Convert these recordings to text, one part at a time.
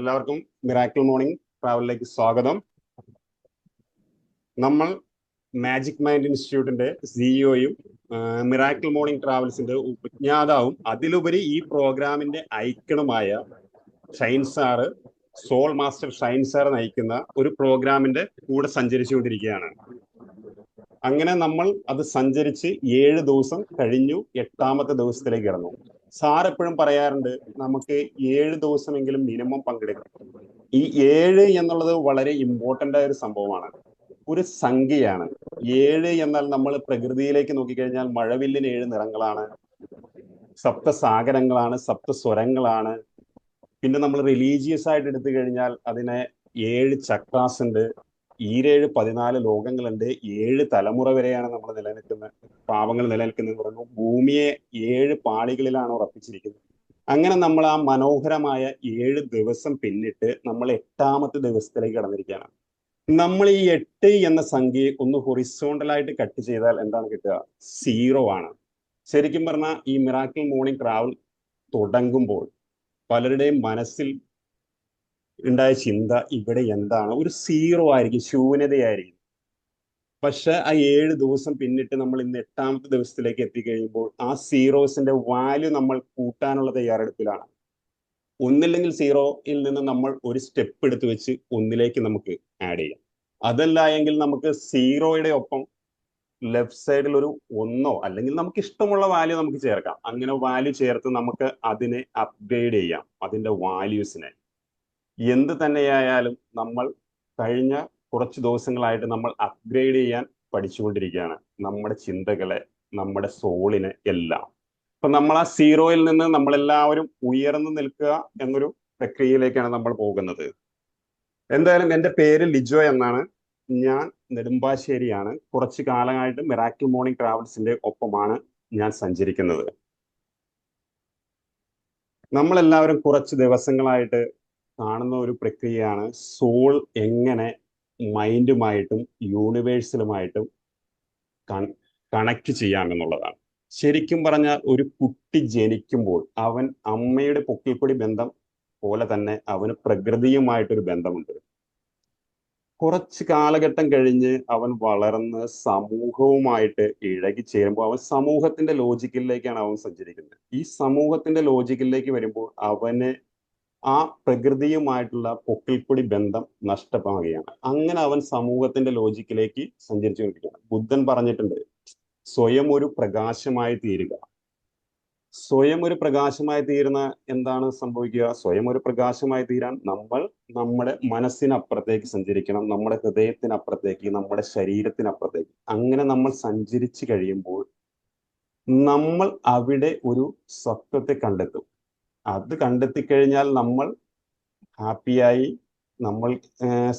എല്ലാവർക്കും miracle morning ട്രാവലിലേക്ക് സ്വാഗതം. നമ്മൾ മാജിക് മൈൻഡ് ഇൻസ്റ്റിറ്റ്യൂട്ടിന്റെ സിഇഒയും മിറാക്കിൾ മോർണിംഗ് ട്രാവൽസിന്റെ ഉപജ്ഞാതാവും അതിലുപരി ഈ പ്രോഗ്രാമിന്റെ ഐക്കണുമായ Shine sir, soul master Shine sir നയിക്കുന്ന ഒരു പ്രോഗ്രാമിന്റെ കൂടെ സഞ്ചരിച്ചുകൊണ്ടിരിക്കുകയാണ്. അങ്ങനെ നമ്മൾ അത് സഞ്ചരിച്ച് 7 ദിവസം കഴിഞ്ഞു, 8ാമത്തെ ദിവസത്തിലേക്ക് കടന്നു. സാർ എപ്പോഴും പറയാറുണ്ട്, നമുക്ക് 7 ദിവസമെങ്കിലും മിനിമം പങ്കെടുക്കണം. ഈ 7 എന്നുള്ളത് വളരെ ഇമ്പോർട്ടന്റ് ആയ ഒരു സംഭവമാണ്, ഒരു സംഖ്യയാണ്. 7 എന്നാൽ നമ്മൾ പ്രകൃതിയിലേക്ക് നോക്കിക്കഴിഞ്ഞാൽ മഴവില്ലിന് 7 നിറങ്ങളാണ്, സപ്തസാഗരങ്ങളാണ്, സപ്തസ്വരങ്ങളാണ്. പിന്നെ നമ്മൾ റിലീജിയസ് ആയിട്ട് എടുത്തു കഴിഞ്ഞാൽ അതിനെ 7 ചക്രാസ് ഉണ്ട്, 14 ലോകങ്ങളുണ്ട്, 7 തലമുറ വരെയാണ് നമ്മൾ നിലനിൽക്കുന്നത്, പാവങ്ങൾ നിലനിൽക്കുന്നത് പറഞ്ഞു. ഭൂമിയെ 7 പാളികളിലാണ് ഉറപ്പിച്ചിരിക്കുന്നത്. അങ്ങനെ നമ്മൾ ആ മനോഹരമായ 7 ദിവസം പിന്നിട്ട് നമ്മൾ 8ാമത്തെ ദിവസത്തിലേക്ക് കടന്നിരിക്കുകയാണ്. നമ്മൾ ഈ 8 എന്ന സംഖ്യയെ ഒന്ന് ഹൊറിസോണ്ടലായിട്ട് കട്ട് ചെയ്താൽ എന്താണ് കിട്ടുക? 0 ആണ്. ശരിക്കും പറഞ്ഞാൽ ഈ മിറാക്കിൾ മോർണിംഗ് ട്രാവൽ തുടങ്ങുമ്പോൾ പലരുടെയും മനസ്സിൽ ഉണ്ടായ ചിന്ത ഇവിടെ എന്താണ്? ഒരു 0 ആയിരിക്കും, ശൂന്യതയായിരിക്കും. പക്ഷെ ആ 7 ദിവസം പിന്നിട്ട് നമ്മൾ ഇന്ന് 8ാമത്തെ ദിവസത്തിലേക്ക് എത്തിക്കഴിയുമ്പോൾ ആ സീറോസിന്റെ വാല്യൂ നമ്മൾ കൂട്ടാനുള്ള തയ്യാറെടുപ്പിലാണ്. ഒന്നില്ലെങ്കിൽ 0യിൽ നിന്ന് നമ്മൾ ഒരു സ്റ്റെപ്പ് എടുത്ത് വെച്ച് 1ലേക്ക് നമുക്ക് ആഡ് ചെയ്യാം. അതല്ല എങ്കിൽ നമുക്ക് 0യുടെ ഒപ്പം ലെഫ്റ്റ് സൈഡിൽ ഒരു 1 അല്ലെങ്കിൽ നമുക്ക് ഇഷ്ടമുള്ള വാല്യൂ നമുക്ക് ചേർക്കാം. അങ്ങനെ വാല്യൂ ചേർത്ത് നമുക്ക് അതിനെ അപ്ഗ്രേഡ് ചെയ്യാം, അതിന്റെ വാല്യൂസിനെ. എന്ത് തന്നെയായാലും നമ്മൾ കഴിഞ്ഞ കുറച്ച് ദിവസങ്ങളായിട്ട് നമ്മൾ അപ്ഗ്രേഡ് ചെയ്യാൻ പഠിച്ചുകൊണ്ടിരിക്കുകയാണ് നമ്മുടെ ചിന്തകളെ, നമ്മുടെ സോളിനെ എല്ലാം. അപ്പൊ നമ്മൾ ആ 0യിൽ നിന്ന് നമ്മളെല്ലാവരും ഉയർന്നു നിൽക്കുക എന്നൊരു പ്രക്രിയയിലേക്കാണ് നമ്മൾ പോകുന്നത്. എന്തായാലും എൻ്റെ പേര് ലിജോ എന്നാണ്. ഞാൻ നെടുമ്പാശ്ശേരിയാണ്. കുറച്ച് കാലമായിട്ട് മിറാക്കിൾ മോർണിംഗ് ട്രാവൽസിന്റെ ഒപ്പമാണ് ഞാൻ സഞ്ചരിക്കുന്നത്. നമ്മളെല്ലാവരും കുറച്ച് ദിവസങ്ങളായിട്ട് കാണുന്ന ഒരു പ്രക്രിയയാണ് സോൾ എങ്ങനെ മൈൻഡുമായിട്ടും യൂണിവേഴ്സലുമായിട്ടും കണക്ട് ചെയ്യാമെന്നുള്ളതാണ്. ശരിക്കും പറഞ്ഞാൽ ഒരു കുട്ടി ജനിക്കുമ്പോൾ അവൻ അമ്മയുടെ പൊക്കിൾക്കൊടി ബന്ധം പോലെ തന്നെ അവന് പ്രകൃതിയുമായിട്ടൊരു ബന്ധമുണ്ട്. കുറച്ച് കാലഘട്ടം കഴിഞ്ഞ് അവൻ വളർന്ന് സമൂഹവുമായിട്ട് ഇഴകി ചേരുമ്പോൾ അവൻ സമൂഹത്തിന്റെ ലോജിക്കിലേക്കാണ് അവൻ സഞ്ചരിക്കുന്നത്. ഈ സമൂഹത്തിന്റെ ലോജിക്കിലേക്ക് വരുമ്പോൾ അവന് ആ പ്രകൃതിയുമായിട്ടുള്ള പൊക്കിൾക്കൊടി ബന്ധം നഷ്ടമാകുകയാണ്. അങ്ങനെ അവൻ സമൂഹത്തിന്റെ ലോജിക്കിലേക്ക് സഞ്ചരിച്ചുകൊണ്ടിരിക്കുകയാണ്. ബുദ്ധൻ പറഞ്ഞിട്ടുണ്ട്, സ്വയം ഒരു പ്രകാശമായി തീരുക. സ്വയം ഒരു പ്രകാശമായി തീരുന്ന എന്താണ് സംഭവിക്കുക? സ്വയം ഒരു പ്രകാശമായി തീരാൻ നമ്മൾ നമ്മുടെ മനസ്സിനപ്പുറത്തേക്ക് സഞ്ചരിക്കണം, നമ്മുടെ ഹൃദയത്തിനപ്പുറത്തേക്ക്, നമ്മുടെ ശരീരത്തിനപ്പുറത്തേക്ക്. അങ്ങനെ നമ്മൾ സഞ്ചരിച്ചു കഴിയുമ്പോൾ നമ്മൾ അവിടെ ഒരു സത്വത്തെ കണ്ടെത്തും. അത് കണ്ടെത്തിക്കഴിഞ്ഞാൽ നമ്മൾ ഹാപ്പിയായി, നമ്മൾ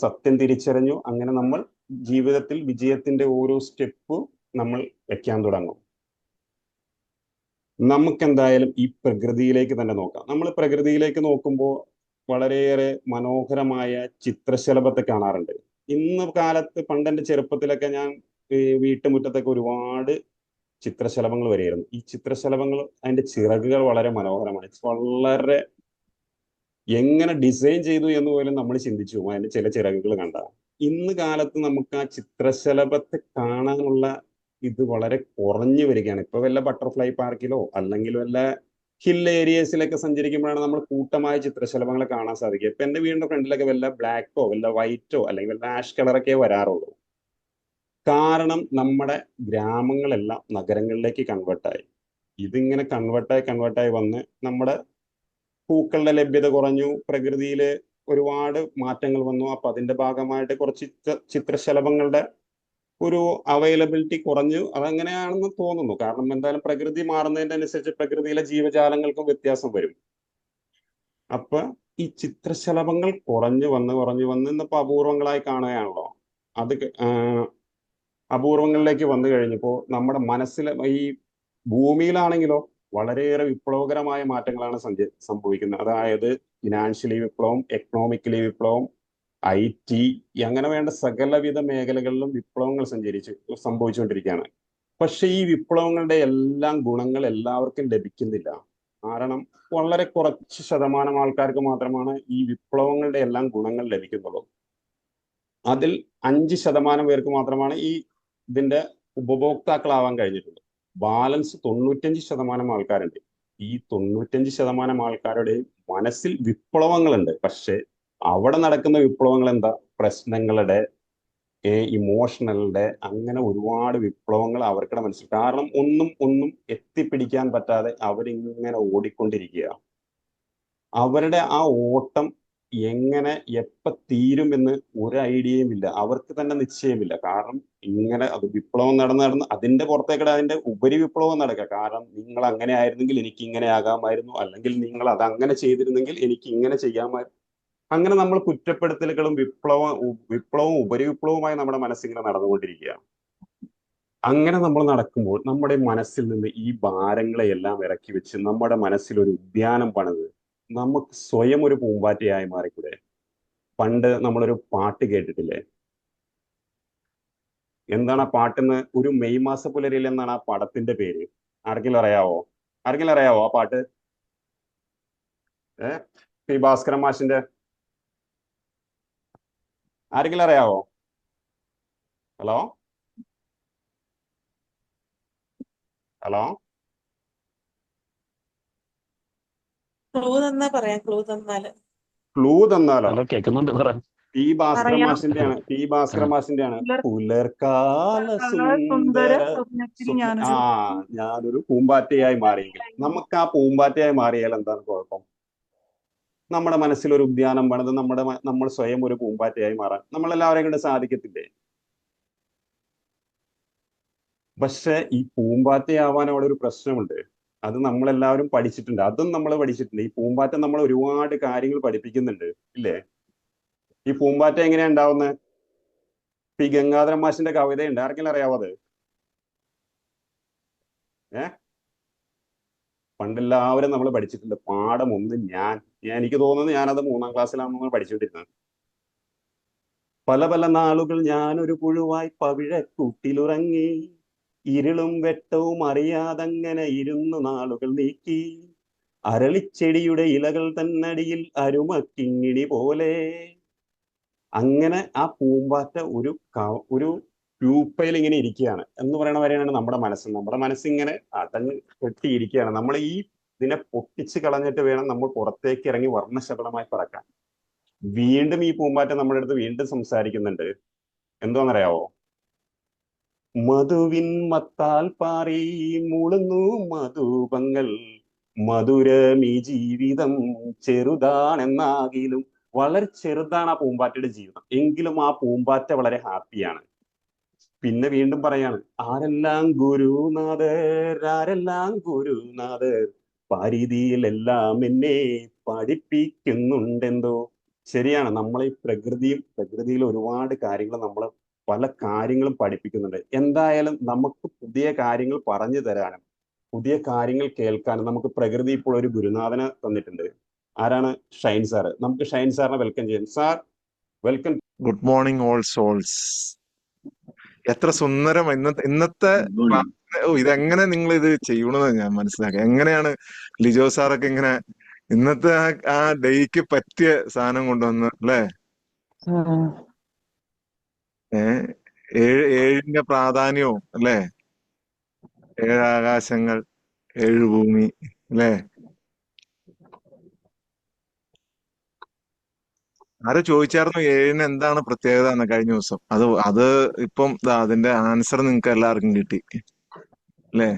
സത്യം തിരിച്ചറിഞ്ഞു. അങ്ങനെ നമ്മൾ ജീവിതത്തിൽ വിജയത്തിന്റെ ഓരോ സ്റ്റെപ്പും നമ്മൾ വെക്കാൻ തുടങ്ങും. നമുക്കെന്തായാലും ഈ പ്രകൃതിയിലേക്ക് തന്നെ നോക്കാം. നമ്മൾ പ്രകൃതിയിലേക്ക് നോക്കുമ്പോൾ വളരെയേറെ മനോഹരമായ ചിത്രശലഭത്തെ കാണാറുണ്ട്. ഇന്ന് കാലത്ത് പണ്ടെന്റെ ചെറുപ്പത്തിലൊക്കെ ഞാൻ വീട്ടുമുറ്റത്തൊക്കെ ഒരുപാട് ചിത്രശലഭങ്ങൾ വരികയായിരുന്നു. ഈ ചിത്രശലഭങ്ങൾ അതിന്റെ ചിറകുകൾ വളരെ മനോഹരമാണ്. വളരെ എങ്ങനെ ഡിസൈൻ ചെയ്തു എന്ന് പോലും നമ്മൾ ചിന്തിച്ചു പോകും അതിന്റെ ചില ചിറകുകൾ കണ്ട. ഇന്ന് കാലത്ത് നമുക്ക് ആ ചിത്രശലഭത്തെ കാണാനുള്ള ഇത് വളരെ കുറഞ്ഞു വരികയാണ്. ഇപ്പൊ വല്ല ബട്ടർഫ്ലൈ പാർക്കിലോ അല്ലെങ്കിൽ വല്ല ഹിൽ ഏരിയസിലൊക്കെ സഞ്ചരിക്കുമ്പോഴാണ് നമ്മൾ കൂട്ടമായ ചിത്രശലഭങ്ങളെ കാണാൻ സാധിക്കുക. ഇപ്പൊ എന്റെ വീടിന്റെ ഫ്രണ്ടിലൊക്കെ വല്ല ബ്ലാക്കോ വല്ല വൈറ്റോ അല്ലെങ്കിൽ വല്ല ആഷ് കളറൊക്കെ വരാറുള്ളൂ. കാരണം നമ്മുടെ ഗ്രാമങ്ങളെല്ലാം നഗരങ്ങളിലേക്ക് കൺവേർട്ടായി. ഇതിങ്ങനെ കൺവേർട്ടായി വന്ന് നമ്മുടെ പൂക്കളുടെ ലഭ്യത കുറഞ്ഞു, പ്രകൃതിയിൽ ഒരുപാട് മാറ്റങ്ങൾ വന്നു. അപ്പൊ അതിന്റെ ഭാഗമായിട്ട് കുറച്ച് ചിത്രശലഭങ്ങളുടെ ഒരു അവൈലബിലിറ്റി കുറഞ്ഞു. അതങ്ങനെയാണെന്ന് തോന്നുന്നു. കാരണം എന്തായാലും പ്രകൃതി മാറുന്നതിന്റെ അനുസരിച്ച് പ്രകൃതിയിലെ ജീവജാലങ്ങൾക്കും വ്യത്യാസം വരും. അപ്പൊ ഈ ചിത്രശലഭങ്ങൾ കുറഞ്ഞു വന്ന് ഇന്നിപ്പോ അപൂർവങ്ങളായി കാണുകയാണല്ലോ. അത് അപൂർവങ്ങളിലേക്ക് വന്നു കഴിഞ്ഞപ്പോൾ നമ്മുടെ മനസ്സിലെ ഈ ഭൂമിയിലാണെങ്കിലോ വളരെയേറെ വിപ്ലവകരമായ മാറ്റങ്ങളാണ് സംഭവിക്കുന്നത്. അതായത് ഫിനാൻഷ്യലി വിപ്ലവം, എക്കണോമിക്കലി വിപ്ലവം, IT, അങ്ങനെ വേണ്ട സകലവിധ മേഖലകളിലും വിപ്ലവങ്ങൾ സംഭവിച്ചുകൊണ്ടിരിക്കുകയാണ്. പക്ഷെ ഈ വിപ്ലവങ്ങളുടെ എല്ലാം ഗുണങ്ങൾ എല്ലാവർക്കും ലഭിക്കുന്നില്ല. കാരണം വളരെ കുറച്ച് ശതമാനം ആൾക്കാർക്ക് മാത്രമാണ് ഈ വിപ്ലവങ്ങളുടെ എല്ലാം ഗുണങ്ങൾ ലഭിക്കുന്നുള്ളൂ. അതിൽ 5% പേർക്ക് മാത്രമാണ് ഈ ഇതിന്റെ ഉപഭോക്താക്കളാവാൻ കഴിഞ്ഞിട്ടുള്ളത്. ബാലൻസ് 95% ആൾക്കാരുണ്ട്. ഈ 95% ആൾക്കാരുടെ മനസ്സിൽ വിപ്ലവങ്ങളുണ്ട്. പക്ഷെ അവിടെ നടക്കുന്ന വിപ്ലവങ്ങൾ എന്താ? പ്രശ്നങ്ങളുടെ, ഇമോഷണലുടെ, അങ്ങനെ ഒരുപാട് വിപ്ലവങ്ങൾ അവർക്കിടെ മനസ്സിൽ. കാരണം ഒന്നും എത്തിപ്പിടിക്കാൻ പറ്റാതെ അവരിങ്ങനെ ഓടിക്കൊണ്ടിരിക്കുക. അവരുടെ ആ ഓട്ടം എങ്ങനെ എപ്പ തീരുമെന്ന് ഒരു ഐഡിയയും ഇല്ല. അവർക്ക് തന്നെ നിശ്ചയമില്ല. കാരണം ഇങ്ങനെ അത് വിപ്ലവം നടന്ന് അതിന്റെ പുറത്തേക്കിടെ അതിന്റെ ഉപരി വിപ്ലവം നടക്കുക. കാരണം നിങ്ങൾ അങ്ങനെ ആയിരുന്നെങ്കിൽ എനിക്ക് ഇങ്ങനെ ആകാമായിരുന്നു, അല്ലെങ്കിൽ നിങ്ങൾ അത് അങ്ങനെ ചെയ്തിരുന്നെങ്കിൽ എനിക്ക് ഇങ്ങനെ ചെയ്യാമായിരുന്നു. അങ്ങനെ നമ്മൾ കുറ്റപ്പെടുത്തലുകളും വിപ്ലവവും ഉപരിവിപ്ലവവുമായി നമ്മുടെ മനസ്സിങ്ങനെ നടന്നുകൊണ്ടിരിക്കുകയാണ്. അങ്ങനെ നമ്മൾ നടക്കുമ്പോൾ നമ്മുടെ മനസ്സിൽ നിന്ന് ഈ ഭാരങ്ങളെയെല്ലാം ഇറക്കി വെച്ച് നമ്മുടെ മനസ്സിൽ ഒരു ഉദ്യാനം പണിത് നമുക്ക് സ്വയം ഒരു പൂമ്പാറ്റയായി മാറിക്കൂടെ? പണ്ട് നമ്മളൊരു പാട്ട് കേട്ടിട്ടില്ലേ? എന്താണ് ആ പാട്ടെന്ന്? ഒരു മെയ് മാസ പുലരിയിൽ എന്നാണ് ആ പടത്തിന്റെ പേര്. ആർക്കെങ്കിലും അറിയാവോ? ആർക്കെങ്കിലും അറിയാവോ ആ പാട്ട്? പി ഭാസ്കരൻ മാഷിന്റെ. ആർക്കെങ്കിലും അറിയാവോ? ഹലോ ഹലോ ക്ലൂ തന്നാ പറയാം. ക്ലൂ തന്നാല് ക്ലൂ തന്നാലോ? ഹലോ, കേൾക്കുന്നുണ്ട് പറയാൻ. പി ഭാസ്കരൻ പറയാം. മാഷിന്റെയാണ്. പി ഭാസ്കരൻ മാഷിന്റെയാണ്. പുലർക്കാല സുന്ദര സുന്ദര സ്വപ്നത്തിൽ സ്വപ്ന. ഞാനൊരു ഞാനൊരു പൂമ്പാറ്റയായി മാറിയെങ്കിൽ. നമുക്ക് ആ പൂമ്പാറ്റയായി മാറിയാൽ എന്താണ് കുഴപ്പം? നമ്മുടെ മനസ്സിൽ ഒരു ഉദ്യാനം പണിത് നമ്മൾ സ്വയം ഒരു പൂമ്പാറ്റയായി മാറാൻ നമ്മളെല്ലാവരെയും കൊണ്ട് സാധിക്കത്തില്ലേ? പക്ഷെ ഈ പൂമ്പാറ്റയാവാൻ അവിടെ ഒരു പ്രശ്നമുണ്ട്. അത് നമ്മളെല്ലാവരും പഠിച്ചിട്ടുണ്ട്. അതും നമ്മൾ പഠിച്ചിട്ടുണ്ട്. ഈ പൂമ്പാറ്റ നമ്മൾ ഒരുപാട് കാര്യങ്ങൾ പഠിപ്പിക്കുന്നുണ്ട്, ഇല്ലേ? ഈ പൂമ്പാറ്റ എങ്ങനെയാ ഉണ്ടാവുന്നത്? പി ഗംഗാധരൻ മാഷിന്റെ കവിതയുണ്ട്. ആർക്കെങ്കിലും അറിയാവോ അത്? പണ്ടെല്ലാവരും നമ്മൾ പഠിച്ചിട്ടുണ്ട്. പാഠം 1. എനിക്ക് തോന്നുന്നത് ഞാനത് 3ാം ക്ലാസ്സിലാണെന്ന് പഠിച്ചുകൊണ്ടിരുന്നത്. പല പല നാളുകൾ ഞാനൊരു പുഴുവായി പവിഴക്കൂട്ടിലുറങ്ങി, ഇരുളും വെട്ടവും അറിയാതങ്ങനെ ഇരുന്നു നാളുകൾ നീക്കി, അരളിച്ചെടിയുടെ ഇലകൾ തന്നടിയിൽ അരുമക്കിങ്ങിണി പോലെ. അങ്ങനെ ആ പൂമ്പാറ്റ ഒരു രൂപയിൽ ഇങ്ങനെ ഇരിക്കുകയാണ് എന്ന് പറയണ വരെയാണ് നമ്മുടെ മനസ്സിങ്ങനെ അടഞ്ഞ് കെട്ടിയിരിക്കുകയാണ്. നമ്മൾ ഈ ഇതിനെ പൊട്ടിച്ച് കളഞ്ഞിട്ട് വേണം നമ്മൾ പുറത്തേക്ക് ഇറങ്ങി വർണ്ണശബളമായി പറക്കാൻ. വീണ്ടും ഈ പൂമ്പാറ്റ നമ്മുടെ അടുത്ത് വീണ്ടും സംസാരിക്കുന്നുണ്ട്. എന്തോന്നറിയാവോ? മധുവിൻ മത്താൽ പാറി മുളുന്നു മധുപങ്ങൾ, മധുരമീ ജീവിതം ചെറുതാണെന്നാകിലും. വളരെ ചെറുതാണ് ആ പൂമ്പാറ്റയുടെ ജീവിതം, എങ്കിലും ആ പൂമ്പാറ്റ വളരെ ഹാപ്പിയാണ്. പിന്നെ വീണ്ടും പറയാണ്, ആരെല്ലാം ഗുരുനാഥർ പാരിതിയിലെല്ലാം എന്നെ പഠിപ്പിക്കുന്നുണ്ടെന്തോ. ശരിയാണ്, നമ്മൾ ഈ പ്രകൃതിയിൽ ഒരുപാട് കാര്യങ്ങൾ നമ്മൾ പല കാര്യങ്ങളും പഠിപ്പിക്കുന്നുണ്ട്. എന്തായാലും നമുക്ക് പുതിയ കാര്യങ്ങൾ പറഞ്ഞു തരാനും പുതിയ കാര്യങ്ങൾ കേൾക്കാനും നമുക്ക് പ്രകൃതി ഇപ്പോൾ ഒരു ഗുരുനാഥനെ തന്നിട്ടുണ്ട്. ആരാണ്? Shine sir. നമുക്ക് ഷൈൻ സാറിനെ വെൽക്കം ചെയ്യാം. Sir, welcome. Good morning all souls. എത്ര സുന്ദരം ഇന്നത്തെ ഇതെങ്ങനെ നിങ്ങൾ ഇത് ചെയ്യണമെന്ന് ഞാൻ മനസ്സിലാക്കി. എങ്ങനെയാണ് ലിജോ സാറൊക്കെ ഇങ്ങനെ ഇന്നത്തെ ആ ഡേയ്ക്ക് പറ്റിയ സാധനം കൊണ്ടുവന്ന് അല്ലേ? ഏഴിന്റെ പ്രാധാന്യവും അല്ലേ? 7 ആകാശങ്ങൾ 7 ഭൂമി അല്ലേ? ആരോ ചോദിച്ചായിരുന്നു 7ന് എന്താണ് പ്രത്യേകത എന്ന് കഴിഞ്ഞ ദിവസം. അത് ഇപ്പം അതിന്റെ ആൻസർ നിങ്ങൾക്ക് എല്ലാവർക്കും കിട്ടി അല്ലേ?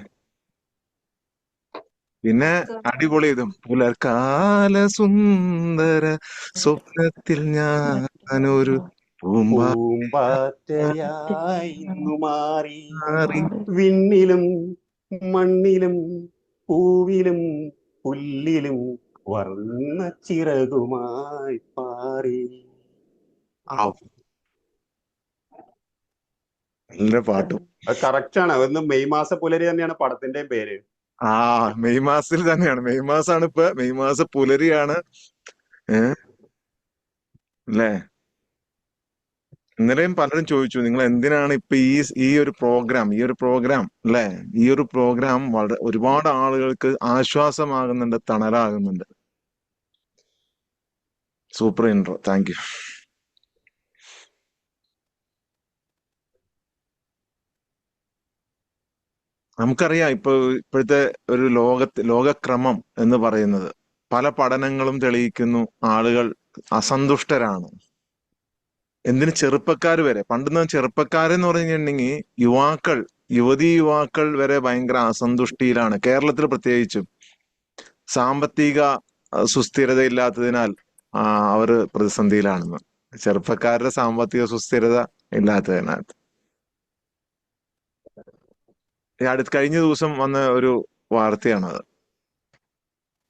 പിന്നെ അടിപൊളി ഇതും പുലർക്കാല സുന്ദര സ്വപ്നത്തിൽ ഞാനൊരു പൂമ്പാറ്റയായി മാറി, വിണ്ണിലും മണ്ണിലും പൂവിലും പുല്ലിലും വർണ്ണ ചിറകുമായി പാറി. നല്ല പാട്ടും കറക്റ്റ് ആണ്. അതൊന്ന് മെയ് മാസ പുലരി തന്നെയാണ് പടത്തിന്റെ പേര്. മെയ് മാസത്തിൽ തന്നെയാണ്. മെയ് മാസാണ് ഇപ്പൊ. മെയ് മാസ പുലരിയാണ് അല്ലേ? ഇന്നലെയും പലരും ചോദിച്ചു നിങ്ങൾ എന്തിനാണ് ഇപ്പൊ ഈ ഒരു പ്രോഗ്രാം അല്ലെ, ഈ ഒരു പ്രോഗ്രാം വളരെ ഒരുപാട് ആളുകൾക്ക് ആശ്വാസമാകുന്നുണ്ട്, തണലാകുന്നുണ്ട്. Super intro, thank you. നമുക്കറിയാം ഇപ്പോഴത്തെ ഒരു ലോകക്രമം എന്ന് പറയുന്നത് പല പഠനങ്ങളും തെളിയിക്കുന്നു, ആളുകൾ അസന്തുഷ്ടരാണ്. എന്തിന് ചെറുപ്പക്കാർ വരെ, പണ്ടെന്ന് ചെറുപ്പക്കാരെന്ന് പറഞ്ഞിട്ടുണ്ടെങ്കിൽ യുവതി യുവാക്കൾ വരെ ഭയങ്കര അസന്തുഷ്ടിയിലാണ്. കേരളത്തിൽ പ്രത്യേകിച്ചും സാമ്പത്തിക സുസ്ഥിരത ഇല്ലാത്തതിനാൽ അവര് പ്രതിസന്ധിയിലാണെന്ന്. ചെറുപ്പക്കാരുടെ സാമ്പത്തിക സുസ്ഥിരത ഇല്ലാത്തതിനാൽ. കഴിഞ്ഞ ദിവസം വന്ന ഒരു വാർത്തയാണത്.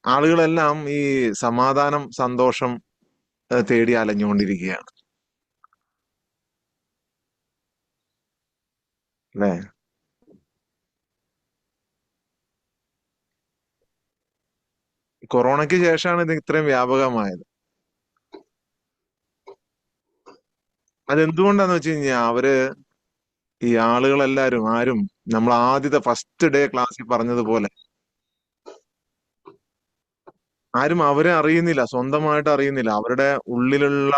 ആളുകളെല്ലാം ഈ സമാധാനം, സന്തോഷം തേടി അലഞ്ഞുകൊണ്ടിരിക്കുകയാണ് അല്ലേ. കൊറോണയ്ക്ക് ശേഷമാണ് ഇത് ഇത്രയും വ്യാപകമായത്. അതെന്തുകൊണ്ടാന്ന് വെച്ച് കഴിഞ്ഞാൽ ഈ ആളുകളെല്ലാരും നമ്മൾ ആദ്യത്തെ ഫസ്റ്റ് ഡേ ക്ലാസ്സിൽ പറഞ്ഞതുപോലെ ആരും അവരെ അറിയുന്നില്ല, സ്വന്തമായിട്ട് അറിയുന്നില്ല. അവരുടെ ഉള്ളിലുള്ള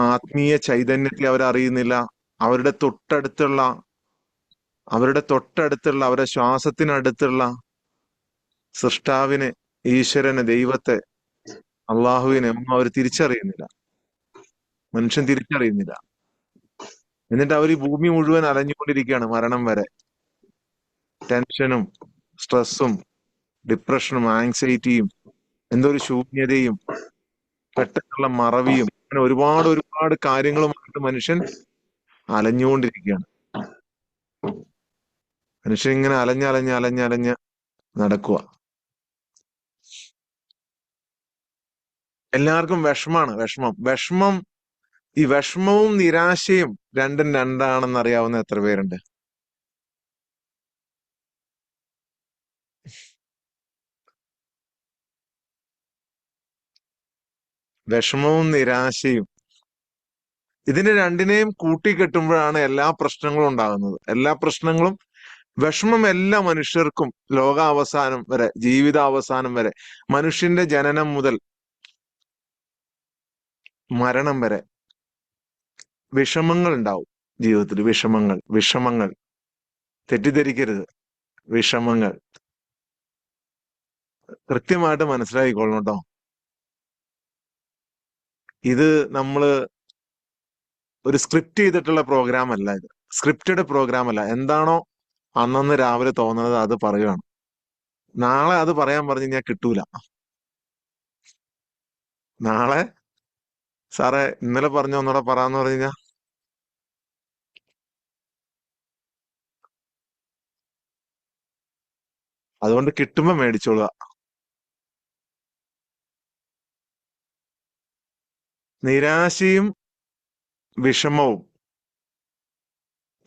ആത്മീയ ചൈതന്യത്തെ അവരറിയുന്നില്ല. അവരുടെ തൊട്ടടുത്തുള്ള അവരുടെ ശ്വാസത്തിനടുത്തുള്ള സൃഷ്ടാവിനെ, ഈശ്വരനെ, ദൈവത്തെ, അള്ളാഹുവിനെ ഒന്നും അവർ തിരിച്ചറിയുന്നില്ല. മനുഷ്യൻ തിരിച്ചറിയുന്നില്ല. എന്നിട്ട് അവർ ഈ ഭൂമി മുഴുവൻ അലഞ്ഞുകൊണ്ടിരിക്കുകയാണ് മരണം വരെ. ടെൻഷനും സ്ട്രെസ്സും ഡിപ്രഷനും ആങ്സൈറ്റിയും എന്തൊരു ശൂന്യതയും പെട്ടെന്നുള്ള മറവിയും അങ്ങനെ ഒരുപാട് ഒരുപാട് കാര്യങ്ങളുമായിട്ട് മനുഷ്യൻ അലഞ്ഞുകൊണ്ടിരിക്കുകയാണ്. മനുഷ്യൻ ഇങ്ങനെ അലഞ്ഞ് നടക്കുക. എല്ലാവർക്കും വിഷമം. ഈ വിഷമവും നിരാശയും രണ്ടും രണ്ടാണെന്ന് അറിയാവുന്ന എത്ര പേരുണ്ട്? വിഷമവും നിരാശയും ഇതിനെ രണ്ടിനെയും കൂട്ടിക്കെട്ടുമ്പോഴാണ് എല്ലാ പ്രശ്നങ്ങളും ഉണ്ടാകുന്നത്. എല്ലാ പ്രശ്നങ്ങളും, വിഷമം എല്ലാ മനുഷ്യർക്കും ലോകാവസാനം വരെ, ജീവിതാവസാനം വരെ, മനുഷ്യന്റെ ജനനം മുതൽ മരണം വരെ വിഷമങ്ങൾ ഉണ്ടാവും ജീവിതത്തിൽ. വിഷമങ്ങൾ തെറ്റിദ്ധരിക്കരുത്. വിഷമങ്ങൾ കൃത്യമായിട്ട് മനസ്സിലാക്കിക്കൊള്ളണം കേട്ടോ. ഇത് നമ്മള് ഒരു സ്ക്രിപ്റ്റ് ചെയ്തിട്ടുള്ള പ്രോഗ്രാം അല്ല. ഇത് സ്ക്രിപ്റ്റഡ് പ്രോഗ്രാം അല്ല. എന്താണോ അന്നന്ന് രാവിലെ തോന്നുന്നത് അത് പറയുകയാണ്. നാളെ അത് പറയാൻ പറഞ്ഞു കഴിഞ്ഞാൽ കിട്ടൂല. നാളെ സാറേ ഇന്നലെ പറഞ്ഞു ഒന്നുകൂടെ പറയാന്ന് പറഞ്ഞു കഴിഞ്ഞാൽ അതുകൊണ്ട് കിട്ടുമ്പോ മേടിച്ചോളുക. നിരാശയും വിഷമവും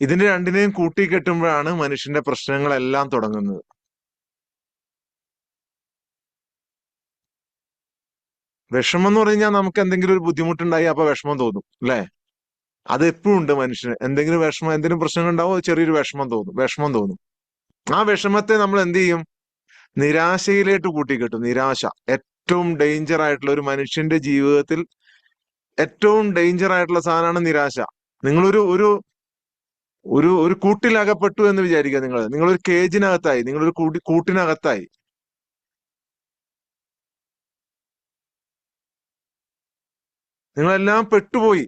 ഇതിന്റെ രണ്ടിനെയും കൂട്ടിക്കെട്ടുമ്പോഴാണ് മനുഷ്യന്റെ പ്രശ്നങ്ങളെല്ലാം തുടങ്ങുന്നത്. വിഷമം എന്ന് പറഞ്ഞു കഴിഞ്ഞാൽ നമുക്ക് എന്തെങ്കിലും ഒരു ബുദ്ധിമുട്ടുണ്ടായി അപ്പൊ വിഷമം തോന്നും അല്ലെ? അത് എപ്പോഴും ഉണ്ട് മനുഷ്യന്. എന്തെങ്കിലും പ്രശ്നങ്ങൾ ഉണ്ടാവും, ചെറിയൊരു വിഷമം തോന്നും. ആ വിഷമത്തെ നമ്മൾ എന്ത് ചെയ്യും? നിരാശയിലേക്ക് കൂട്ടിക്കെട്ടും. നിരാശ ഏറ്റവും ഡേഞ്ചർ ആയിട്ടുള്ള, ഒരു മനുഷ്യന്റെ ജീവിതത്തിൽ ഏറ്റവും ഡേഞ്ചർ ആയിട്ടുള്ള സാധനമാണ് നിരാശ. നിങ്ങളൊരു ഒരു ഒരു ഒരു കൂട്ടിലകപ്പെട്ടു എന്ന് വിചാരിക്കുക. നിങ്ങളൊരു കേജിനകത്തായി, നിങ്ങളൊരു കൂട്ടിനകത്തായി. നിങ്ങളെല്ലാം പെട്ടുപോയി,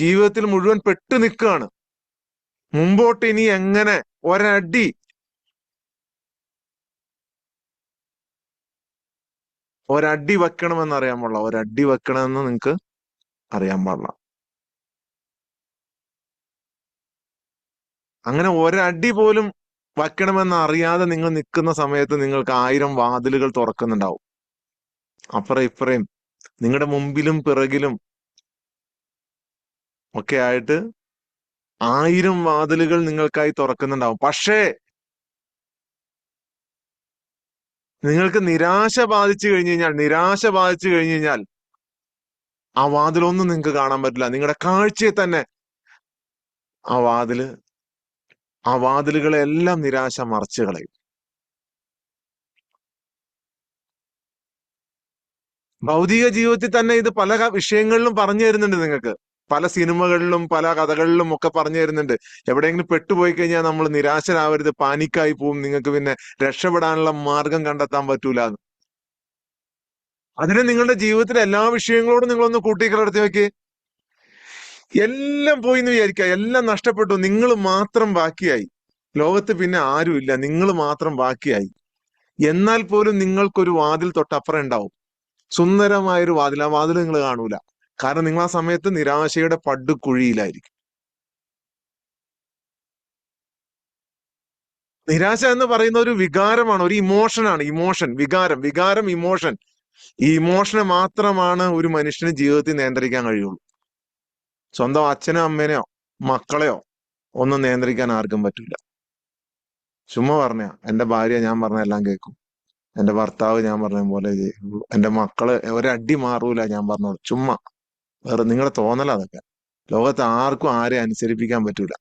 ജീവിതത്തിൽ മുഴുവൻ പെട്ടു നിൽക്കുകയാണ്. മുമ്പോട്ട് ഇനി എങ്ങനെ ഒരടി വെക്കണമെന്ന് അറിയാൻ പാടില്ല. ഒരടി വെക്കണമെന്ന് നിങ്ങൾക്ക് അറിയാൻ പാടില്ല. അങ്ങനെ ഒരടി പോലും വയ്ക്കണമെന്ന് അറിയാതെ നിങ്ങൾ നിൽക്കുന്ന സമയത്ത് നിങ്ങൾക്ക് 1000 വാതിലുകൾ തുറക്കുന്നുണ്ടാവും. അപ്പുറം ഇപ്പുറയും നിങ്ങളുടെ മുമ്പിലും പിറകിലും ഒക്കെ ആയിട്ട് 1000 വാതിലുകൾ നിങ്ങൾക്കായി തുറക്കുന്നുണ്ടാവും. പക്ഷേ നിങ്ങൾക്ക് നിരാശ ബാധിച്ചു കഴിഞ്ഞു കഴിഞ്ഞാൽ ആ വാതിലൊന്നും നിങ്ങൾക്ക് കാണാൻ പറ്റില്ല. നിങ്ങളുടെ കാഴ്ചയെ തന്നെ ആ വാതില് ആ വാതിലുകളെല്ലാം നിരാശ മറച്ചു കളയും. ഭൗതിക ജീവിതത്തിൽ തന്നെ ഇത് പല വിഷയങ്ങളിലും പറഞ്ഞു തരുന്നുണ്ട് നിങ്ങൾക്ക്. പല സിനിമകളിലും പല കഥകളിലും ഒക്കെ പറഞ്ഞു തരുന്നുണ്ട്. എവിടെയെങ്കിലും പെട്ടുപോയി കഴിഞ്ഞാൽ നമ്മൾ നിരാശരാവരുത്, പാനിക്കായി പോവും, നിങ്ങൾക്ക് പിന്നെ രക്ഷപ്പെടാനുള്ള മാർഗം കണ്ടെത്താൻ പറ്റൂല. അതിന് നിങ്ങളുടെ ജീവിതത്തിലെ എല്ലാ വിഷയങ്ങളോടും നിങ്ങളൊന്ന് കൂട്ടിക്കലർത്തി വെക്ക്. എല്ലാം പോയി എന്ന് വിചാരിക്കുക, എല്ലാം നഷ്ടപ്പെട്ടു, നിങ്ങൾ മാത്രം ബാക്കിയായി, ലോകത്ത് പിന്നെ ആരുമില്ല, നിങ്ങൾ മാത്രം ബാക്കിയായി. എന്നാൽ പോലും നിങ്ങൾക്കൊരു വാതിൽ തൊട്ടപ്പുറം ഉണ്ടാവും, സുന്ദരമായൊരു വാതിൽ. ആ വാതിൽ നിങ്ങൾ കാണൂല, കാരണം നിങ്ങൾ ആ സമയത്ത് നിരാശയുടെ പടുകുഴിയിലായിരിക്കും. നിരാശ എന്ന് പറയുന്ന ഒരു വികാരമാണ്, ഒരു ഇമോഷനാണ്. വികാരം, ഇമോഷൻ. ഈ ഇമോഷനെ മാത്രമാണ് ഒരു മനുഷ്യന് ജീവിതത്തിൽ നിയന്ത്രിക്കാൻ കഴിയുള്ളൂ. സ്വന്തം അച്ഛനോ അമ്മേനെയോ മക്കളെയോ ഒന്നും നിയന്ത്രിക്കാൻ ആർക്കും പറ്റില്ല. ചുമ്മാ പറഞ്ഞ എന്റെ ഭാര്യ ഞാൻ പറഞ്ഞ എല്ലാം കേൾക്കും, എന്റെ ഭർത്താവ് ഞാൻ പറഞ്ഞ പോലെ ചെയ്യുള്ളൂ, എന്റെ മക്കള് ഒരടി മാറൂല ഞാൻ പറഞ്ഞോളൂ. ചുമ്മാ വേറെ നിങ്ങളുടെ തോന്നല അതൊക്കെ. ലോകത്ത് ആർക്കും ആരെ അനുസരിപ്പിക്കാൻ പറ്റൂല.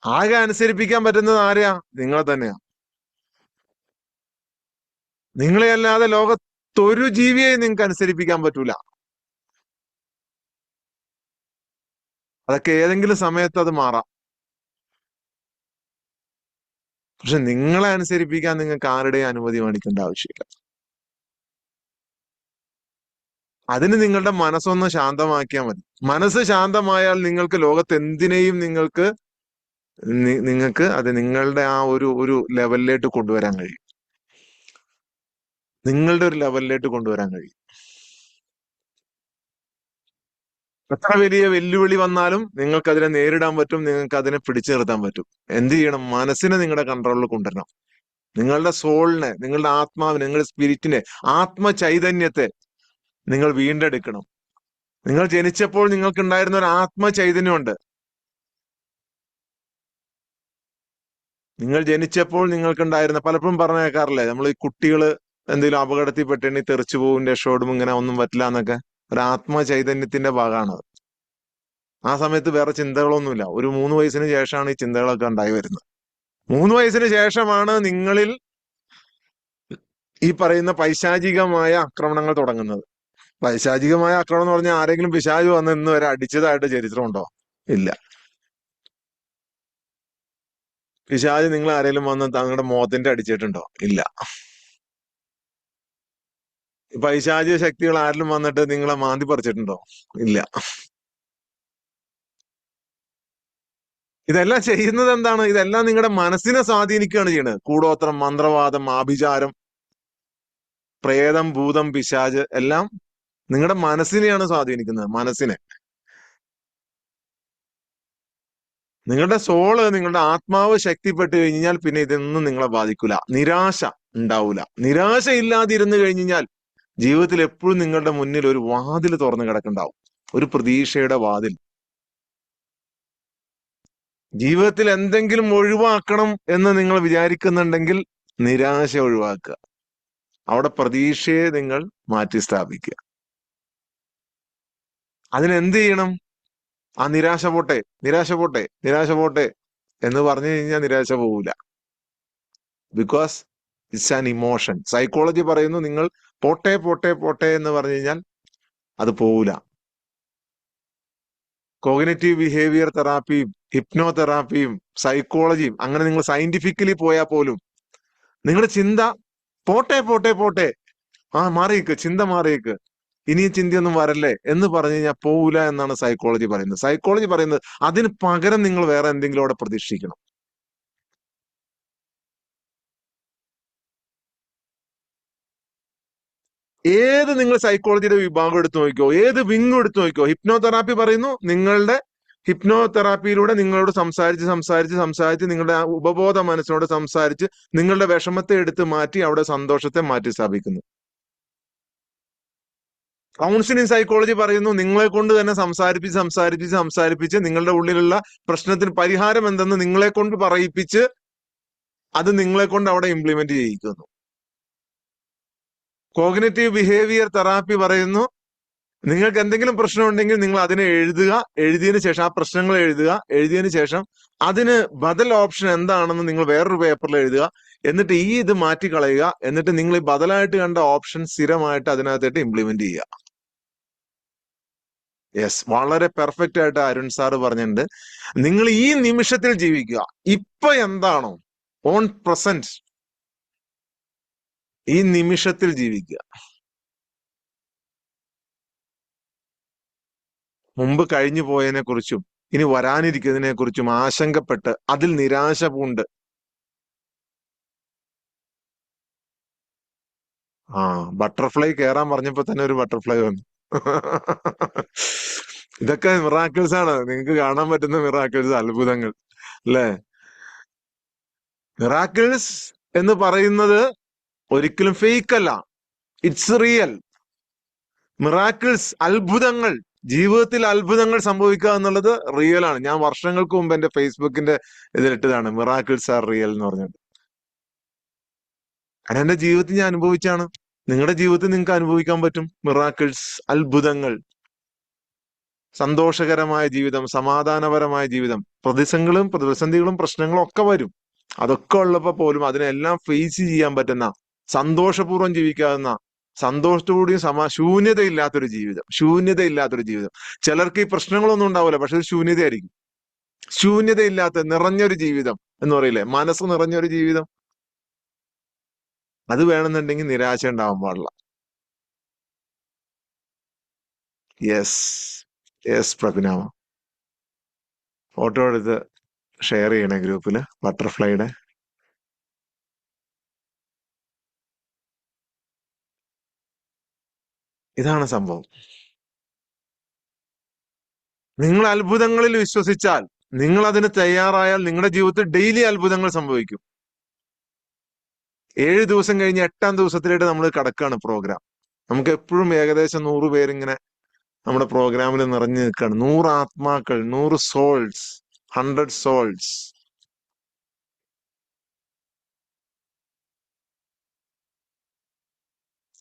ആകെ അനുസരിപ്പിക്കാൻ പറ്റുന്നത് ആരെയാ? നിങ്ങളെ തന്നെയാ. നിങ്ങളെ അല്ലാതെ ലോകത്തൊരു ജീവിയെ നിങ്ങൾക്ക് അനുസരിപ്പിക്കാൻ പറ്റൂല. അതൊക്കെ ഏതെങ്കിലും സമയത്ത് അത് മാറാം. പക്ഷെ നിങ്ങളെ അനുസരിപ്പിക്കാൻ നിങ്ങൾക്ക് ആരുടെയും അനുമതി മേടിക്കേണ്ട ആവശ്യമില്ല. അതിന് നിങ്ങളുടെ മനസ്സൊന്ന് ശാന്തമാക്കിയാൽ മതി. മനസ്സ് ശാന്തമായാൽ നിങ്ങൾക്ക് ലോകത്ത് എന്തിനേയും നിങ്ങൾക്ക് അത് നിങ്ങളുടെ ആ ഒരു ലെവലിലേക്ക് കൊണ്ടുവരാൻ കഴിയും. നിങ്ങളുടെ ഒരു ലെവലിലേക്ക് കൊണ്ടുവരാൻ കഴിയും. എത്ര വലിയ വെല്ലുവിളി വന്നാലും നിങ്ങൾക്ക് അതിനെ നേരിടാൻ പറ്റും, നിങ്ങൾക്ക് അതിനെ പിടിച്ചു നിർത്താൻ പറ്റും. എന്ത് ചെയ്യണം? മനസ്സിനെ നിങ്ങളുടെ കൺട്രോളിൽ കൊണ്ടുവരണം. നിങ്ങളുടെ സോളിനെ, നിങ്ങളുടെ ആത്മാവിനെ, നിങ്ങളുടെ സ്പിരിറ്റിനെ, ആത്മചൈതന്യത്തെ നിങ്ങൾ വീണ്ടെടുക്കണം. നിങ്ങൾ ജനിച്ചപ്പോൾ നിങ്ങൾക്ക് ഉണ്ടായിരുന്ന ഒരു ആത്മചൈതന്യമുണ്ട്. നിങ്ങൾ ജനിച്ചപ്പോൾ നിങ്ങൾക്കുണ്ടായിരുന്ന, പലപ്പോഴും പറഞ്ഞു കേൾക്കാറില്ലേ, നമ്മൾ ഈ കുട്ടികള് എന്തെങ്കിലും അപകടത്തിൽ പെട്ടെങ്കിൽ തെറിച്ചു പോകും, രക്ഷോടും, ഇങ്ങനെ ഒന്നും പറ്റില്ല എന്നൊക്കെ. ഒരു ആത്മചൈതന്യത്തിന്റെ ഭാഗമാണ്. ആ സമയത്ത് വേറെ ചിന്തകളൊന്നുമില്ല. ഒരു 3 വയസ്സിന് ശേഷമാണ് ഈ ചിന്തകളൊക്കെ ഉണ്ടായി വരുന്നത്. 3 വയസ്സിന് ശേഷമാണ് നിങ്ങളിൽ ഈ പറയുന്ന പൈശാചികമായ ആക്രമണങ്ങൾ തുടങ്ങുന്നത്. പൈശാചികമായ ആക്രമണം എന്ന് പറഞ്ഞാൽ ആരെങ്കിലും പിശാച് വന്ന് ഇന്ന് വരെ അടിച്ചതായിട്ട് ചരിത്രമുണ്ടോ? ഇല്ല. പിശാച് നിങ്ങൾ ആരെങ്കിലും വന്ന് തങ്ങളുടെ മുഖത്തിന്റെ അടിച്ചിട്ടുണ്ടോ? ഇല്ല. പൈശാചിക ശക്തികൾ ആരെങ്കിലും വന്നിട്ട് നിങ്ങളെ മാന്തി പറിച്ചിട്ടുണ്ടോ? ഇല്ല. ഇതെല്ലാം ചെയ്യുന്നത് എന്താണ്? ഇതെല്ലാം നിങ്ങളുടെ മനസ്സിനെ സ്വാധീനിക്കുകയാണ് ചെയ്യുന്നത്. കൂടോത്രം, മന്ത്രവാദം, ആഭിചാരം, പ്രേതം, ഭൂതം, പിശാച് എല്ലാം നിങ്ങളുടെ മനസ്സിനെയാണ് സ്വാധീനിക്കുന്നത്. മനസ്സിനെ. നിങ്ങളുടെ സോള്, നിങ്ങളുടെ ആത്മാവ് ശക്തിപ്പെട്ട് കഴിഞ്ഞാൽ പിന്നെ ഇതൊന്നും നിങ്ങളെ ബാധിക്കൂല. നിരാശ ഉണ്ടാവൂല. നിരാശ ഇല്ലാതിരുന്നു കഴിഞ്ഞാൽ ജീവിതത്തിൽ എപ്പോഴും നിങ്ങളുടെ മുന്നിൽ ഒരു വാതിൽ തുറന്നു കിടക്കുന്നുണ്ടാവും, ഒരു പ്രതീക്ഷയുടെ വാതിൽ. ജീവിതത്തിൽ എന്തെങ്കിലും ഒഴിവാക്കണം എന്ന് നിങ്ങൾ വിചാരിക്കുന്നുണ്ടെങ്കിൽ നിരാശ ഒഴിവാക്കുക. അവിടെ പ്രതീക്ഷയെ നിങ്ങൾ മാറ്റി സ്ഥാപിക്കുക. അതിനെന്ത് ചെയ്യണം? ആ നിരാശ പോട്ടെ, നിരാശ പോട്ടെ, നിരാശ പോട്ടെ എന്ന് പറഞ്ഞു കഴിഞ്ഞാൽ നിരാശ പോവില്ല. Because it's an emotion. Psychology പറയുന്നു നിങ്ങൾ പോട്ടെ പോട്ടെ പോട്ടെ എന്ന് പറഞ്ഞു കഴിഞ്ഞാൽ അത് പോവില്ല. കോഗ്നിറ്റീവ് ബിഹേവിയർ തെറാപ്പിയും ഹിപ്നോ തെറാപ്പിയും സൈക്കോളജിയും അങ്ങനെ നിങ്ങൾ സയന്റിഫിക്കലി പോയാൽ പോലും നിങ്ങളുടെ ചിന്ത പോട്ടെ പോട്ടെ പോട്ടെ, മാറിയേക്ക്, ചിന്ത മാറിയേക്ക്, ഇനി ചിന്തയൊന്നും വരല്ലേ എന്ന് പറഞ്ഞു കഴിഞ്ഞാൽ പോവില്ല എന്നാണ് സൈക്കോളജി പറയുന്നത്. സൈക്കോളജി പറയുന്നത് അതിന് പകരം നിങ്ങൾ വേറെ എന്തെങ്കിലും അവിടെ പ്രതീക്ഷിക്കണം. ഏത് നിങ്ങൾ സൈക്കോളജിയുടെ വിഭാഗം എടുത്തു നോക്കിക്കോ, ഏത് വിങ് എടുത്തു നോക്കിക്കോ, ഹിപ്നോ തെറാപ്പി പറയുന്നു നിങ്ങളുടെ ഹിപ്നോ തെറാപ്പിയിലൂടെ നിങ്ങളോട് സംസാരിച്ച് നിങ്ങളുടെ ഉപബോധ മനസ്സിനോട് സംസാരിച്ച് നിങ്ങളുടെ വിഷമത്തെ എടുത്ത് മാറ്റി അവിടെ സന്തോഷത്തെ മാറ്റി സ്ഥാപിക്കുന്നു. കൗൺസിലിംഗ് സൈക്കോളജി പറയുന്നു നിങ്ങളെ കൊണ്ട് തന്നെ സംസാരിപ്പിച്ച് നിങ്ങളുടെ ഉള്ളിലുള്ള പ്രശ്നത്തിന് പരിഹാരം എന്തെന്ന് നിങ്ങളെ കൊണ്ട് പറയിപ്പിച്ച് അത് നിങ്ങളെ കൊണ്ട് അവിടെ ഇംപ്ലിമെന്റ് ചെയ്യിക്കുന്നു. കോഗ്നിറ്റീവ് ബിഹേവിയർ തെറാപ്പി പറയുന്നു നിങ്ങൾക്ക് എന്തെങ്കിലും പ്രശ്നം ഉണ്ടെങ്കിൽ നിങ്ങൾ അതിനെ എഴുതുക. എഴുതിയതിനു ശേഷം ആ പ്രശ്നങ്ങൾ എഴുതുക. എഴുതിയതിനു ശേഷം അതിന് ബദൽ ഓപ്ഷൻ എന്താണെന്ന് നിങ്ങൾ വേറൊരു പേപ്പറിൽ എഴുതുക. എന്നിട്ട് ഇത് മാറ്റിക്കളയുക. എന്നിട്ട് നിങ്ങൾ ഈ ബദലായിട്ട് കണ്ട ഓപ്ഷൻ സ്ഥിരമായിട്ട് അതിനകത്തായിട്ട് ഇംപ്ലിമെന്റ് ചെയ്യുക. യെസ്, വളരെ പെർഫെക്റ്റ് ആയിട്ട് അരുൺ സാറ് പറഞ്ഞിട്ടുണ്ട്. നിങ്ങൾ ഈ നിമിഷത്തിൽ ജീവിക്കുക. ഇപ്പൊ എന്താണോ ഓൺ പ്രസന്റ്, ഈ നിമിഷത്തിൽ ജീവിക്കുക. മുമ്പ് കഴിഞ്ഞു പോയതിനെ കുറിച്ചും ഇനി വരാനിരിക്കുന്നതിനെ കുറിച്ചും ആശങ്കപ്പെട്ട് അതിൽ നിരാശ പൂണ്ട് ബട്ടർഫ്ലൈ കയറാൻ പറഞ്ഞപ്പോ തന്നെ ഒരു ബട്ടർഫ്ലൈ വന്നു. ഇതൊക്കെ മിറാക്കിൾസ് ആണ്, നിങ്ങൾക്ക് കാണാൻ പറ്റുന്ന മിറാക്കിൾസ്, അത്ഭുതങ്ങൾ അല്ലെ? മിറാക്കിൾസ് എന്ന് പറയുന്നത് ഒരിക്കലും ഫേക്ക് അല്ല, ഇറ്റ്സ് റിയൽ. മിറാക്കിൾസ്, അത്ഭുതങ്ങൾ, ജീവിതത്തിൽ അത്ഭുതങ്ങൾ സംഭവിക്കുക എന്നുള്ളത് റിയൽ ആണ്. ഞാൻ വർഷങ്ങൾക്ക് മുമ്പ് എന്റെ ഫേസ്ബുക്കിന്റെ ഇതിലിട്ടതാണ് മിറാക്കിൾസ് ആർ റിയൽ എന്ന് പറഞ്ഞത്. കാരണം എന്റെ ജീവിതത്തിൽ ഞാൻ അനുഭവിച്ചാണ്. നിങ്ങളുടെ ജീവിതത്തിൽ നിങ്ങൾക്ക് അനുഭവിക്കാൻ പറ്റും മിറാക്കിൾസ്, അത്ഭുതങ്ങൾ, സന്തോഷകരമായ ജീവിതം, സമാധാനപരമായ ജീവിതം. പ്രതിസന്ധികളും പ്രശ്നങ്ങളും ഒക്കെ വരും. അതൊക്കെ ഉള്ളപ്പോ പോലും അതിനെല്ലാം ഫേസ് ചെയ്യാൻ പറ്റുന്ന, സന്തോഷപൂർവ്വം ജീവിക്കാവുന്ന, സന്തോഷത്തോടെയും ശൂന്യതയില്ലാത്തൊരു ജീവിതം. ചിലർക്ക് ഈ പ്രശ്നങ്ങളൊന്നും ഉണ്ടാവില്ല, പക്ഷെ ഒരു ശൂന്യതയായിരിക്കും. ശൂന്യതയില്ലാത്ത നിറഞ്ഞൊരു ജീവിതം എന്ന് പറയില്ലേ, മനസ്സ് നിറഞ്ഞൊരു ജീവിതം. അത് വേണമെന്നുണ്ടെങ്കിൽ നിരാശ ഉണ്ടാവാൻ പാടില്ല. യെസ് പ്രഭിനാമ, ഫോട്ടോ എടുത്ത് ഷെയർ ചെയ്യണേ ഗ്രൂപ്പില് ബട്ടർഫ്ലൈയുടെ. ഇതാണ് സംഭവം. നിങ്ങൾ അത്ഭുതങ്ങളിൽ വിശ്വസിച്ചാൽ, നിങ്ങൾ അതിന് തയ്യാറായാൽ നിങ്ങളുടെ ജീവിതത്തിൽ ഡെയിലി അത്ഭുതങ്ങൾ സംഭവിക്കും. 7 ദിവസം കഴിഞ്ഞ് 8ാം ദിവസത്തിലായിട്ട് നമ്മൾ കടക്കാണ് പ്രോഗ്രാം. നമുക്ക് എപ്പോഴും ഏകദേശം 100 പേരിങ്ങനെ നമ്മുടെ പ്രോഗ്രാമിൽ നിറഞ്ഞു നിൽക്കുകയാണ്. 100 ആത്മാക്കൾ, 100 സോൾസ്, 100 സോൾസ്.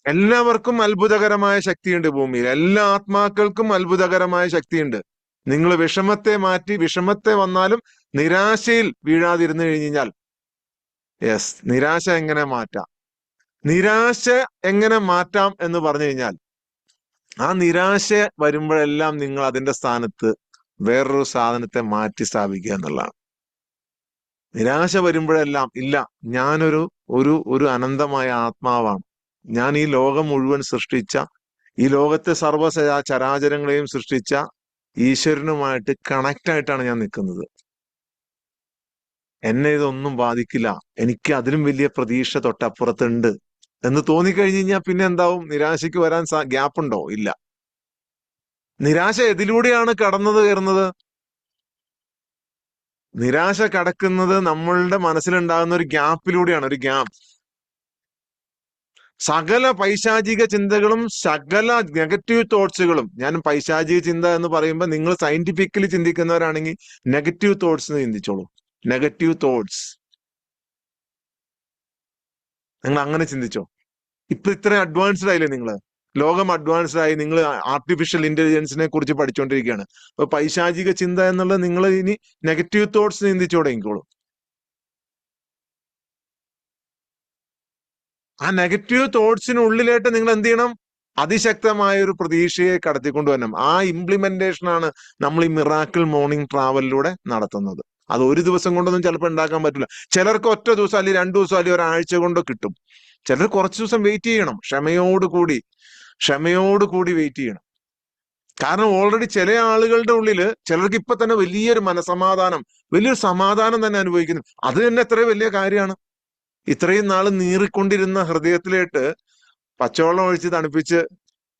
എല്ലാവർക്കും അത്ഭുതകരമായ ശക്തിയുണ്ട് ഭൂമിയിൽ. എല്ലാ ആത്മാക്കൾക്കും അത്ഭുതകരമായ ശക്തിയുണ്ട്. നിങ്ങൾ വിഷമത്തെ മാറ്റി, വിഷമത്തെ വന്നാലും നിരാശയിൽ വീഴാതിരുന്നു കഴിഞ്ഞാൽ, നിരാശ എങ്ങനെ മാറ്റാം എന്ന് പറഞ്ഞു കഴിഞ്ഞാൽ, ആ നിരാശ വരുമ്പോഴെല്ലാം നിങ്ങൾ അതിന്റെ സ്ഥാനത്ത് വേറൊരു സാധനത്തെ മാറ്റി സ്ഥാപിക്കുക എന്നുള്ളതാണ്. നിരാശ വരുമ്പോഴെല്ലാം, ഇല്ല, ഞാനൊരു ഒരു അനന്തമായ ആത്മാവാണ്. ഞാൻ ഈ ലോകം മുഴുവൻ സൃഷ്ടിച്ച, ഈ ലോകത്തെ ചരാചരങ്ങളെയും സൃഷ്ടിച്ച ഈശ്വരനുമായിട്ട് കണക്റ്റ് ആയിട്ടാണ് ഞാൻ നിൽക്കുന്നത്. എന്നെ ഇതൊന്നും ബാധിക്കില്ല, എനിക്ക് അതിലും വലിയ പ്രതീക്ഷ തൊട്ടപ്പുറത്തുണ്ട് എന്ന് തോന്നിക്കഴിഞ്ഞു കഴിഞ്ഞാൽ പിന്നെ എന്താവും? നിരാശയ്ക്ക് വരാൻ ഗ്യാപ്പ് ഉണ്ടോ? ഇല്ല. നിരാശ എതിലൂടെയാണ് കയറുന്നത്? നിരാശ കടക്കുന്നത് നമ്മളുടെ മനസ്സിലുണ്ടാകുന്ന ഒരു ഗ്യാപ്പിലൂടെയാണ്. ഒരു ഗ്യാപ്പ്. സകല പൈശാചിക ചിന്തകളും, സകല നെഗറ്റീവ് തോട്ട്സുകളും, ഞാൻ പൈശാചിക ചിന്ത എന്ന് പറയുമ്പോൾ നിങ്ങൾ സയന്റിഫിക്കലി ചിന്തിക്കുന്നവരാണെങ്കിൽ നെഗറ്റീവ് തോട്ട്സ് എന്ന് ചിന്തിച്ചോളൂ. നെഗറ്റീവ് തോട്ട്സ് നിങ്ങൾ അങ്ങനെ ചിന്തിച്ചോ. ഇപ്പൊ ഇത്രയും അഡ്വാൻസ്ഡ് ആയില്ലേ നിങ്ങള്? ലോകം അഡ്വാൻസ്ഡ് ആയി. നിങ്ങൾ ആർട്ടിഫിഷ്യൽ ഇന്റലിജൻസിനെ കുറിച്ച് പഠിച്ചുകൊണ്ടിരിക്കുകയാണ്. അപ്പൊ പൈശാചിക ചിന്ത എന്നുള്ളത് നിങ്ങൾ ഇനി നെഗറ്റീവ് തോട്ട്സ് ചിന്തിച്ചു തുടങ്ങിക്കോളൂ. ആ നെഗറ്റീവ് തോട്ട്സിനുള്ളിലായിട്ട് നിങ്ങൾ എന്ത് ചെയ്യണം? അതിശക്തമായ ഒരു പ്രതീക്ഷയെ കടത്തിക്കൊണ്ടുവരണം. ആ ഇംപ്ലിമെന്റേഷനാണ് നമ്മൾ ഈ മിറാക്കിൾ മോർണിംഗ് ട്രാവലിലൂടെ നടത്തുന്നത്. അത് ഒരു ദിവസം കൊണ്ടൊന്നും ചിലപ്പോൾ ഉണ്ടാക്കാൻ പറ്റില്ല. ചിലർക്ക് ഒറ്റ ദിവസം, അല്ലെങ്കിൽ 2 ദിവസം, അല്ലെങ്കിൽ ഒരാഴ്ച കൊണ്ടോ കിട്ടും. ചിലർ കുറച്ച് ദിവസം വെയിറ്റ് ചെയ്യണം. ക്ഷമയോടുകൂടി വെയിറ്റ് ചെയ്യണം. കാരണം ഓൾറെഡി ചില ആളുകളുടെ ഉള്ളിൽ, ചിലർക്ക് ഇപ്പൊ തന്നെ വലിയൊരു മനസമാധാനം, വലിയൊരു സമാധാനം തന്നെ അനുഭവിക്കുന്നു. അത് തന്നെ എത്ര വലിയ കാര്യമാണ്. ഇത്രയും നാള് നീറിക്കൊണ്ടിരുന്ന ഹൃദയത്തിലേക്ക് പച്ചവെള്ളം ഒഴിച്ച് തണുപ്പിച്ച്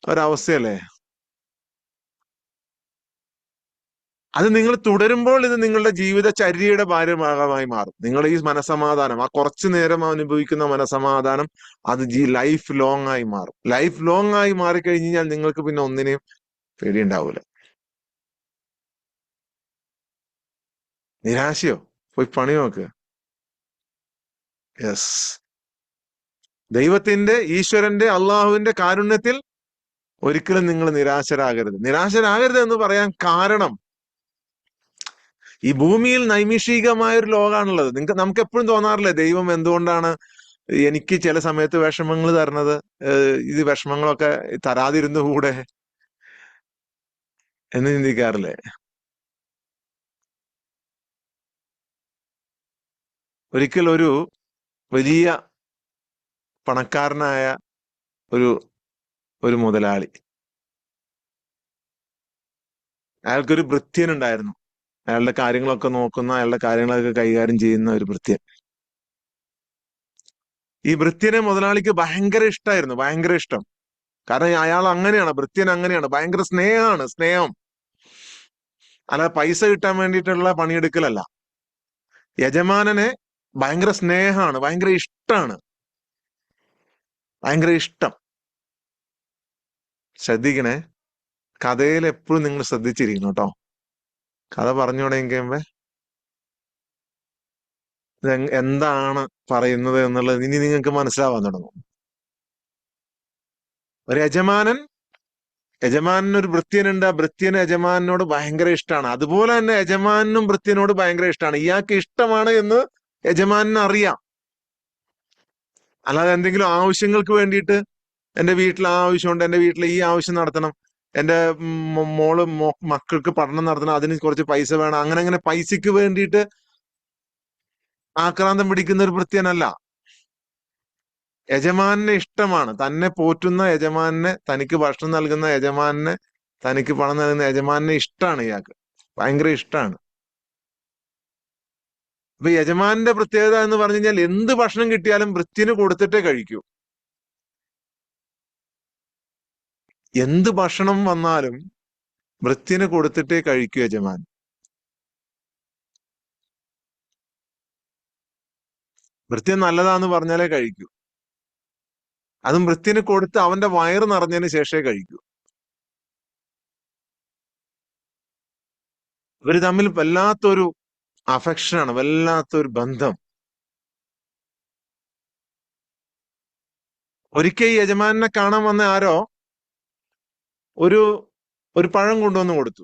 ഒരവസ്ഥയല്ലേ അത്? നിങ്ങൾ തുടരുമ്പോൾ ഇത് നിങ്ങളുടെ ജീവിതചര്യയുടെ ഭാഗമായി മാറും. നിങ്ങൾ ഈ മനസമാധാനം, ആ കുറച്ചു നേരം അനുഭവിക്കുന്ന മനസമാധാനം, അത് ലൈഫ് ലോങ് ആയി മാറും. ലൈഫ് ലോങ് ആയി മാറിക്കഴിഞ്ഞാൽ നിങ്ങൾക്ക് പിന്നെ ഒന്നിനെയും പേടിയുണ്ടാവൂല. നിരാശയോ? പോയി പണി നോക്ക്. ദൈവത്തിന്റെ, ഈശ്വരന്റെ, അള്ളാഹുവിന്റെ കാരുണ്യത്തിൽ ഒരിക്കലും നിങ്ങൾ നിരാശരാകരുത്. നിരാശരാകരുത് എന്ന് പറയാൻ കാരണം, ഈ ഭൂമിയിൽ നൈമിഷികമായ ഒരു ലോകമാണുള്ളത്. നമുക്ക് എപ്പോഴും തോന്നാറില്ലേ, ദൈവം എന്തുകൊണ്ടാണ് എനിക്ക് ചില സമയത്ത് വിഷമങ്ങൾ തരണത്, ഇത് വിഷമങ്ങളൊക്കെ തരാതിരുന്നു കൂടെ എന്ന് ചിന്തിക്കാറില്ലേ? ഒരിക്കൽ ഒരു വലിയ പണക്കാരനായ ഒരു ഒരു മുതലാളി, അയാൾക്കൊരു ഭൃത്യൻ ഉണ്ടായിരുന്നു. അയാളുടെ കാര്യങ്ങളൊക്കെ നോക്കുന്ന, അയാളുടെ കാര്യങ്ങളൊക്കെ കൈകാര്യം ചെയ്യുന്ന ഒരു ഭൃത്യൻ. ഈ ഭൃത്യനെ മുതലാളിക്ക് ഭയങ്കര ഇഷ്ടമായിരുന്നു, ഭയങ്കര ഇഷ്ടം. കാരണം അയാൾ അങ്ങനെയാണ്, ഭൃത്യൻ അങ്ങനെയാണ്, ഭയങ്കര സ്നേഹമാണ്, സ്നേഹം. അല്ലാതെ പൈസ കിട്ടാൻ വേണ്ടിയിട്ടുള്ള പണിയെടുക്കലല്ല. യജമാനനെ ഭയങ്കര സ്നേഹമാണ്, ഭയങ്കര ഇഷ്ടമാണ്, ഭയങ്കര ഇഷ്ടം. ശ്രദ്ധിക്കണേ, കഥയിൽ എപ്പോഴും നിങ്ങൾ ശ്രദ്ധിച്ചിരിക്കണം കേട്ടോ. കഥ പറഞ്ഞു തുടങ്ങിക്കുമ്പോ എന്താണ് പറയുന്നത് എന്നുള്ളത് ഇനി നിങ്ങൾക്ക് മനസ്സിലാവാൻ തുടങ്ങും. ഒരു യജമാനൊരു ഭൃത്യനുണ്ട്. ആ ഭൃത്യന് യജമാനോട് ഭയങ്കര ഇഷ്ടമാണ്. അതുപോലെ തന്നെ യജമാനും ഭൃത്യനോട് ഭയങ്കര ഇഷ്ടമാണ്. ഇയാൾക്ക് ഇഷ്ടമാണ് എന്ന് യജമാനന് അറിയാം. അല്ലാതെ എന്തെങ്കിലും ആവശ്യങ്ങൾക്ക് വേണ്ടിയിട്ട്, എന്റെ വീട്ടിൽ ആ ആവശ്യമുണ്ട്, എന്റെ വീട്ടിൽ ഈ ആവശ്യം നടത്തണം, എന്റെ മക്കൾക്ക് പഠനം നടത്തണം, അതിന് കുറച്ച് പൈസ വേണം, അങ്ങനെ പൈസക്ക് വേണ്ടിയിട്ട് ആക്രാന്തം പിടിക്കുന്ന ഒരു ഭൃത്യനല്ല. യജമാനെ ഇഷ്ടമാണ്, തന്നെ പോറ്റുന്ന യജമാനെ, തനിക്ക് ഭക്ഷണം നൽകുന്ന യജമാനെ, തനിക്ക് പണം നൽകുന്ന യജമാനെ ഇഷ്ടമാണ് ഇയാൾക്ക്, ഭയങ്കര ഇഷ്ടമാണ്. അപ്പൊ യജമാന്റെ പ്രത്യേകത എന്ന് പറഞ്ഞു കഴിഞ്ഞാൽ എന്ത് ഭക്ഷണം കിട്ടിയാലും ഭൃത്യന് കൊടുത്തിട്ടേ കഴിക്കൂ. എന്ത് ഭക്ഷണം വന്നാലും ഭൃത്യന് കൊടുത്തിട്ടേ കഴിക്കൂ യജമാൻ. ഭൃത്യൻ നല്ലതാന്ന് പറഞ്ഞാലേ കഴിക്കൂ. അതും ഭൃത്യന് കൊടുത്ത് അവന്റെ വയറ് നിറഞ്ഞതിന് ശേഷമേ കഴിക്കൂ. ഇവര് തമ്മിൽ വല്ലാത്തൊരു അഫക്ഷനാണ്, വല്ലാത്തൊരു ബന്ധം. ഒരിക്കൽ ഈ യജമാനെ കാണാൻ വന്ന ആരോ ഒരു പഴം കൊണ്ടുവന്ന് കൊടുത്തു.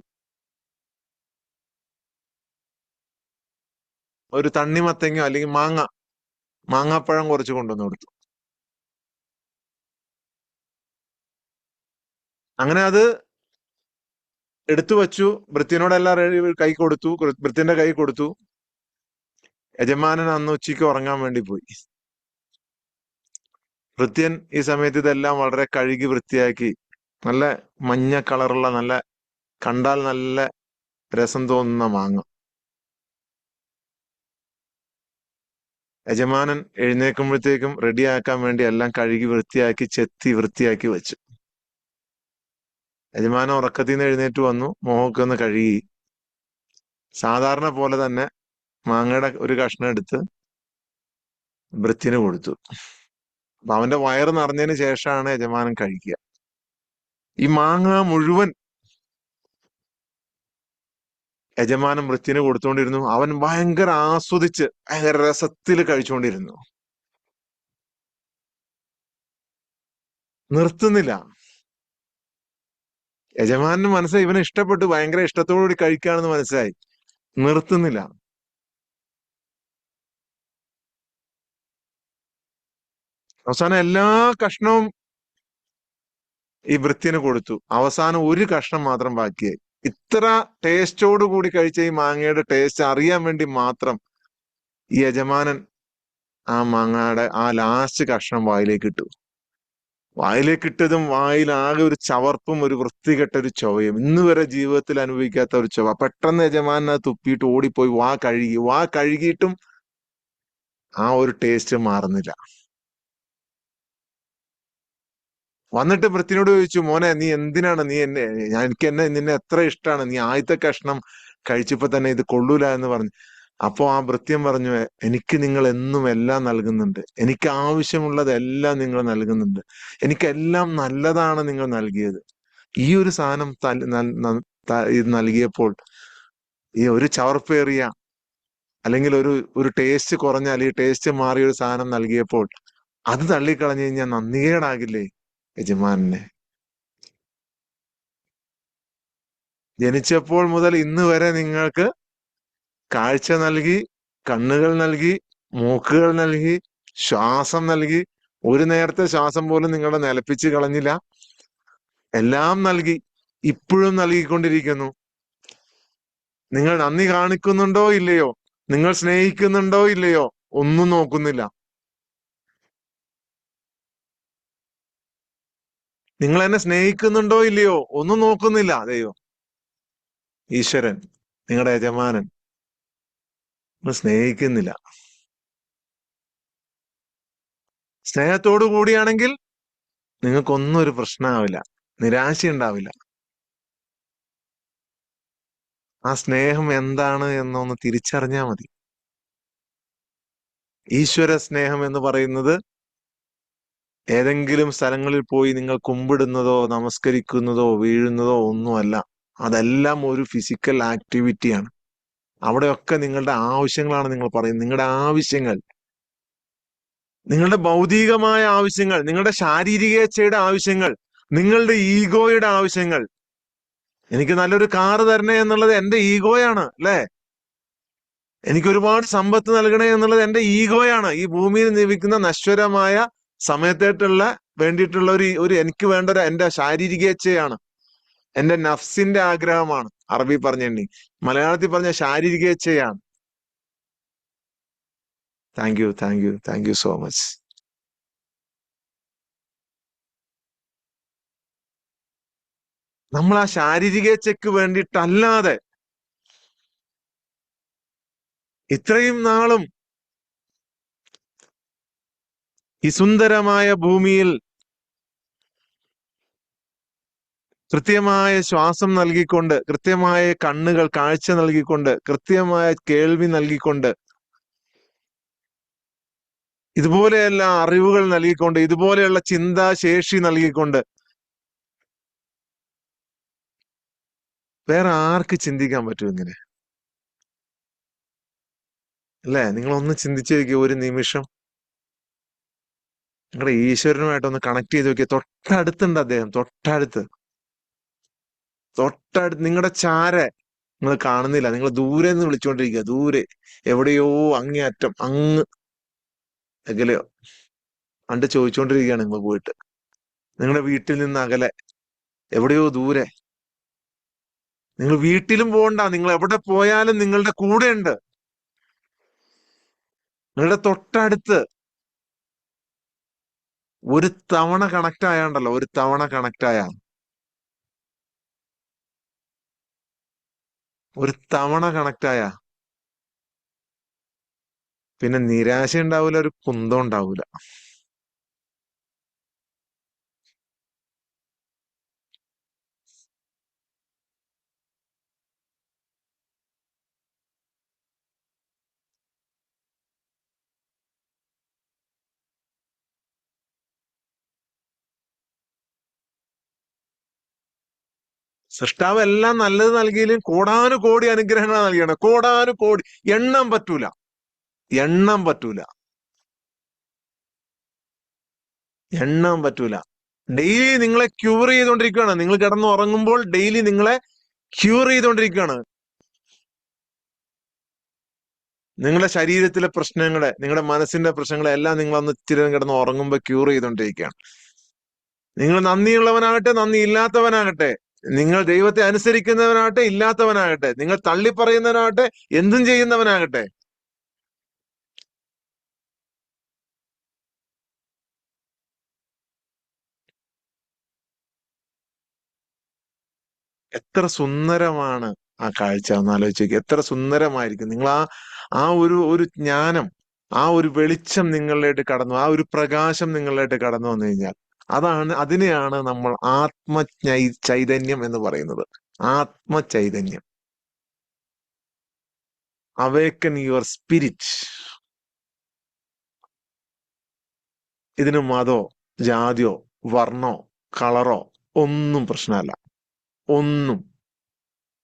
ഒരു തണ്ണിമത്തങ്ങയോ അല്ലെങ്കിൽ മാങ്ങാപ്പഴം കുറച്ച് കൊണ്ടുവന്ന് കൊടുത്തു. അങ്ങനെ അത് എടുത്തു വച്ചു. ഭൃത്യനോടെല്ലാം കൈ കൊടുത്തു, ഭൃത്യന്റെ കൈ കൊടുത്തു. യജമാനൻ അന്ന് ഉച്ചയ്ക്ക് ഉറങ്ങാൻ വേണ്ടി പോയി. ഭൃത്യൻ ഈ സമയത്ത് ഇതെല്ലാം വളരെ കഴുകി വൃത്തിയാക്കി, നല്ല മഞ്ഞ കളറുള്ള, നല്ല കണ്ടാൽ നല്ല രസം തോന്നുന്ന മാങ്ങ യജമാനൻ എഴുന്നേൽക്കുമ്പോഴത്തേക്കും റെഡിയാക്കാൻ വേണ്ടി എല്ലാം കഴുകി വൃത്തിയാക്കി, ചെത്തി വൃത്തിയാക്കി വെച്ചു. യജമാനൻ ഉറക്കത്തിൽ നിന്ന് എഴുന്നേറ്റ് വന്നു, മുഖമൊക്കെ ഒന്ന് കഴുകി, സാധാരണ പോലെ തന്നെ മാങ്ങയുടെ ഒരു കഷ്ണം എടുത്ത് ഭൃത്യന് കൊടുത്തു. അപ്പൊ അവന്റെ വയറ് നിറഞ്ഞതിന് ശേഷമാണ് യജമാനൻ കഴിക്കുക. ഈ മാങ്ങ മുഴുവൻ യജമാനൻ ഭൃത്യന് കൊടുത്തുകൊണ്ടിരുന്നു. അവൻ ഭയങ്കര ആസ്വദിച്ച്, ഭയങ്കര രസത്തിൽ കഴിച്ചുകൊണ്ടിരുന്നു, നിർത്തുന്നില്ല. യജമാനന് മനസ്സിലായി ഇവനെ ഇഷ്ടപ്പെട്ടു, ഭയങ്കര ഇഷ്ടത്തോടുകൂടി കഴിക്കുകയാണെന്ന് മനസ്സിലായി, നിർത്തുന്നില്ല. അവസാനം എല്ലാ കഷ്ണവും ഈ ഭൃത്യന് കൊടുത്തു. അവസാനം ഒരു കഷ്ണം മാത്രം ബാക്കിയായി. ഇത്ര ടേസ്റ്റോട് കൂടി കഴിച്ച ഈ മാങ്ങയുടെ ടേസ്റ്റ് അറിയാൻ വേണ്ടി മാത്രം ഈ യജമാനൻ ആ മാങ്ങയുടെ ആ ലാസ്റ്റ് കഷ്ണം വായിലേക്ക് ഇട്ടു. വായിലേക്ക് ഇട്ടതും വായിലാകെ ഒരു ചവർപ്പും ഒരു വൃത്തികെട്ട ഒരു ചൊവയും, ഇന്ന് വരെ ജീവിതത്തിൽ അനുഭവിക്കാത്ത ഒരു ചൊവ. പെട്ടെന്ന് യജമാനൻ അത് തുപ്പിയിട്ട് ഓടിപ്പോയി വാ കഴുകിയിട്ടും ആ ഒരു ടേസ്റ്റ് മാറുന്നില്ല. വന്നിട്ട് ഭൃത്യനോട് ചോദിച്ചു, മോനെ നീ എന്തിനാണ് എനിക്ക് നിന്നെ എത്ര ഇഷ്ടമാണ്, നീ ആദ്യത്തെ കഷ്ണം കഴിച്ചപ്പോ തന്നെ ഇത് കൊള്ളൂല എന്ന് പറഞ്ഞു. അപ്പോ ആ ഭൃത്യൻ പറഞ്ഞു, എനിക്ക് നിങ്ങൾ എന്നും എല്ലാം നൽകുന്നുണ്ട്, എനിക്ക് ആവശ്യമുള്ളതെല്ലാം നിങ്ങൾ നൽകുന്നുണ്ട്, എനിക്കെല്ലാം നല്ലതാണ് നിങ്ങൾ നൽകിയത്. ഈ ഒരു സാധനം ഇത് നൽകിയപ്പോൾ, ഈ ഒരു ചവർപ്പേറിയ അല്ലെങ്കിൽ ഒരു ടേസ്റ്റ് കുറഞ്ഞ അല്ലെങ്കിൽ ടേസ്റ്റ് മാറിയ ഒരു സാധനം നൽകിയപ്പോൾ അത് തള്ളിക്കളഞ്ഞു കഴിഞ്ഞാൽ നന്ദികേടാകില്ലേ യജമാനെ? ജനിച്ചപ്പോൾ മുതൽ ഇന്ന് വരെ നിങ്ങൾക്ക് കാഴ്ച നൽകി, കണ്ണുകൾ നൽകി, മൂക്കുകൾ നൽകി, ശ്വാസം നൽകി. ഒരു നേരത്തെ ശ്വാസം പോലും നിങ്ങളെ നിലപ്പിച്ച് കളഞ്ഞില്ല. എല്ലാം നൽകി, ഇപ്പോഴും നൽകിക്കൊണ്ടിരിക്കുന്നു. നിങ്ങൾ നന്ദി കാണിക്കുന്നുണ്ടോ ഇല്ലയോ, നിങ്ങൾ സ്നേഹിക്കുന്നുണ്ടോ ഇല്ലയോ, ഒന്നും നോക്കുന്നില്ല. നിങ്ങൾ എന്നെ സ്നേഹിക്കുന്നുണ്ടോ ഇല്ലയോ, ഒന്നും നോക്കുന്നില്ല. ദൈവം, ഈശ്വരൻ, നിങ്ങളുടെ യജമാനൻ നിങ്ങൾ സ്നേഹിക്കുന്നില്ല. സ്നേഹത്തോടു കൂടിയാണെങ്കിൽ നിങ്ങൾക്കൊന്നും ഒരു പ്രശ്നമാവില്ല, നിരാശ ഉണ്ടാവില്ല. ആ സ്നേഹം എന്താണ് എന്നൊന്ന് തിരിച്ചറിഞ്ഞാൽ മതി. ഈശ്വര സ്നേഹം എന്ന് പറയുന്നത് ഏതെങ്കിലും സ്ഥലങ്ങളിൽ പോയി നിങ്ങൾ കുമ്പിടുന്നതോ നമസ്കരിക്കുന്നതോ വീഴുന്നതോ ഒന്നുമല്ല. അതെല്ലാം ഒരു ഫിസിക്കൽ ആക്ടിവിറ്റിയാണ്. അവിടെയൊക്കെ നിങ്ങളുടെ ആവശ്യങ്ങളാണ് നിങ്ങൾ പറയുന്നത്. നിങ്ങളുടെ ആവശ്യങ്ങൾ, നിങ്ങളുടെ ഭൗതികമായ ആവശ്യങ്ങൾ, നിങ്ങളുടെ ശാരീരികേച്ഛയുടെ ആവശ്യങ്ങൾ, നിങ്ങളുടെ ഈഗോയുടെ ആവശ്യങ്ങൾ. എനിക്ക് നല്ലൊരു കാറ് തരണേ എന്നുള്ളത് എന്റെ ഈഗോയാണ്, അല്ലെ? എനിക്ക് ഒരുപാട് സമ്പത്ത് നൽകണേ എന്നുള്ളത് എന്റെ ഈഗോയാണ്. ഈ ഭൂമിയിൽ ജീവിക്കുന്ന നശ്വരമായ സമയത്തേട്ടുള്ള വേണ്ടിയിട്ടുള്ള ഒരു എനിക്ക് വേണ്ട ഒരു എന്റെ ശാരീരികേച്ഛയാണ്, എന്റെ നഫ്സിന്റെ ആഗ്രഹമാണ്. അറബി പറഞ്ഞെണ്ണി, മലയാളത്തിൽ പറഞ്ഞ ശാരീരികേച്ഛയാണ്. Thank you, thank you, thank you so much. നമ്മൾ ആ ശാരീരികേച്ഛയ്ക്ക് വേണ്ടിയിട്ടല്ലാതെ ഇത്രയും നാളും ഈ സുന്ദരമായ ഭൂമിയിൽ കൃത്യമായ ശ്വാസം നൽകിക്കൊണ്ട്, കൃത്യമായ കണ്ണുകൾ കാഴ്ച നൽകിക്കൊണ്ട്, കൃത്യമായ കേൾവി നൽകിക്കൊണ്ട്, ഇതുപോലെയുള്ള അറിവുകൾ നൽകിക്കൊണ്ട്, ഇതുപോലെയുള്ള ചിന്താശേഷി നൽകിക്കൊണ്ട് വേറെ ആർക്ക് ചിന്തിക്കാൻ പറ്റും ഇങ്ങനെ? അല്ലേ? നിങ്ങളൊന്ന് ചിന്തിച്ചു നോക്കിയ ഒരു നിമിഷം നിങ്ങളുടെ ഈശ്വരനുമായിട്ടൊന്ന് കണക്ട് ചെയ്ത് നോക്കിയ. തൊട്ടടുത്തുണ്ട് അദ്ദേഹം, തൊട്ടടുത്ത് നിങ്ങളുടെ ചാരെ നിങ്ങൾ കാണുന്നില്ല. നിങ്ങൾ ദൂരെ നിന്ന് വിളിച്ചുകൊണ്ടിരിക്കുക. ദൂരെ എവിടെയോ അങ്ങേയറ്റം, അങ്ങ് അകലെയോ അണ്ട് ചോദിച്ചുകൊണ്ടിരിക്കുകയാണ് നിങ്ങൾ പോയിട്ട്. നിങ്ങളുടെ വീട്ടിൽ നിന്ന് അകലെ എവിടെയോ ദൂരെ. നിങ്ങൾ വീട്ടിലും പോകണ്ട, നിങ്ങൾ എവിടെ പോയാലും നിങ്ങളുടെ കൂടെ ഉണ്ട്, നിങ്ങളുടെ തൊട്ടടുത്ത്. ഒരു തവണ കണക്ട് ആയാണ്ടല്ലോ, ഒരു തവണ കണക്ട് ആയ, ഒരു തവണ കണക്ട് ആയ പിന്നെ നിരാശ ഉണ്ടാവില്ല, ഒരു കുന്തം ഉണ്ടാവില്ല. സൃഷ്ടാവ് എല്ലാം നല്ലത് നൽകിയാലും കോടാനുകോടി അനുഗ്രഹങ്ങൾ നൽകിയാണ്. കോടാനുകോടി, എണ്ണാൻ പറ്റൂല, എണ്ണാൻ പറ്റൂല, എണ്ണാൻ പറ്റൂല. ഡെയിലി നിങ്ങളെ ക്യൂർ ചെയ്തുകൊണ്ടിരിക്കുകയാണ്. നിങ്ങൾ കിടന്ന് ഉറങ്ങുമ്പോൾ ഡെയിലി നിങ്ങളെ ക്യൂർ ചെയ്തുകൊണ്ടിരിക്കുകയാണ്. നിങ്ങളുടെ ശരീരത്തിലെ പ്രശ്നങ്ങളെ, നിങ്ങളുടെ മനസ്സിന്റെ പ്രശ്നങ്ങളെ എല്ലാം നിങ്ങൾ അന്ന് ഇച്ചിരി കിടന്ന് ഉറങ്ങുമ്പോൾ ക്യൂർ ചെയ്തുകൊണ്ടിരിക്കുകയാണ്. നിങ്ങൾ നന്ദിയുള്ളവനാകട്ടെ, നന്ദി ഇല്ലാത്തവനാകട്ടെ, നിങ്ങൾ ദൈവത്തെ അനുസരിക്കുന്നവനാകട്ടെ, ഇല്ലാത്തവനാകട്ടെ, നിങ്ങൾ തള്ളിപ്പറയുന്നവനാകട്ടെ, എന്തും ചെയ്യുന്നവനാകട്ടെ, എത്ര സുന്ദരമാണ് ആ കാഴ്ച ഒന്ന് ആലോചിക്കുക. എത്ര സുന്ദരമായിരിക്കും. നിങ്ങൾ ആ ഒരു ജ്ഞാനം, ആ ഒരു വെളിച്ചം നിങ്ങളിലേക്ക് കടന്നു, ആ ഒരു പ്രകാശം നിങ്ങളിലേക്ക് കടന്നു വന്നു കഴിഞ്ഞാൽ അതിനെയാണ് നമ്മൾ ചൈതന്യം എന്ന് പറയുന്നത്. ആത്മചൈതന്യം. Awaken your spirit. ഇതിന് മതോ ജാതിയോ വർണ്ണോ കളറോ ഒന്നും പ്രശ്നമല്ല.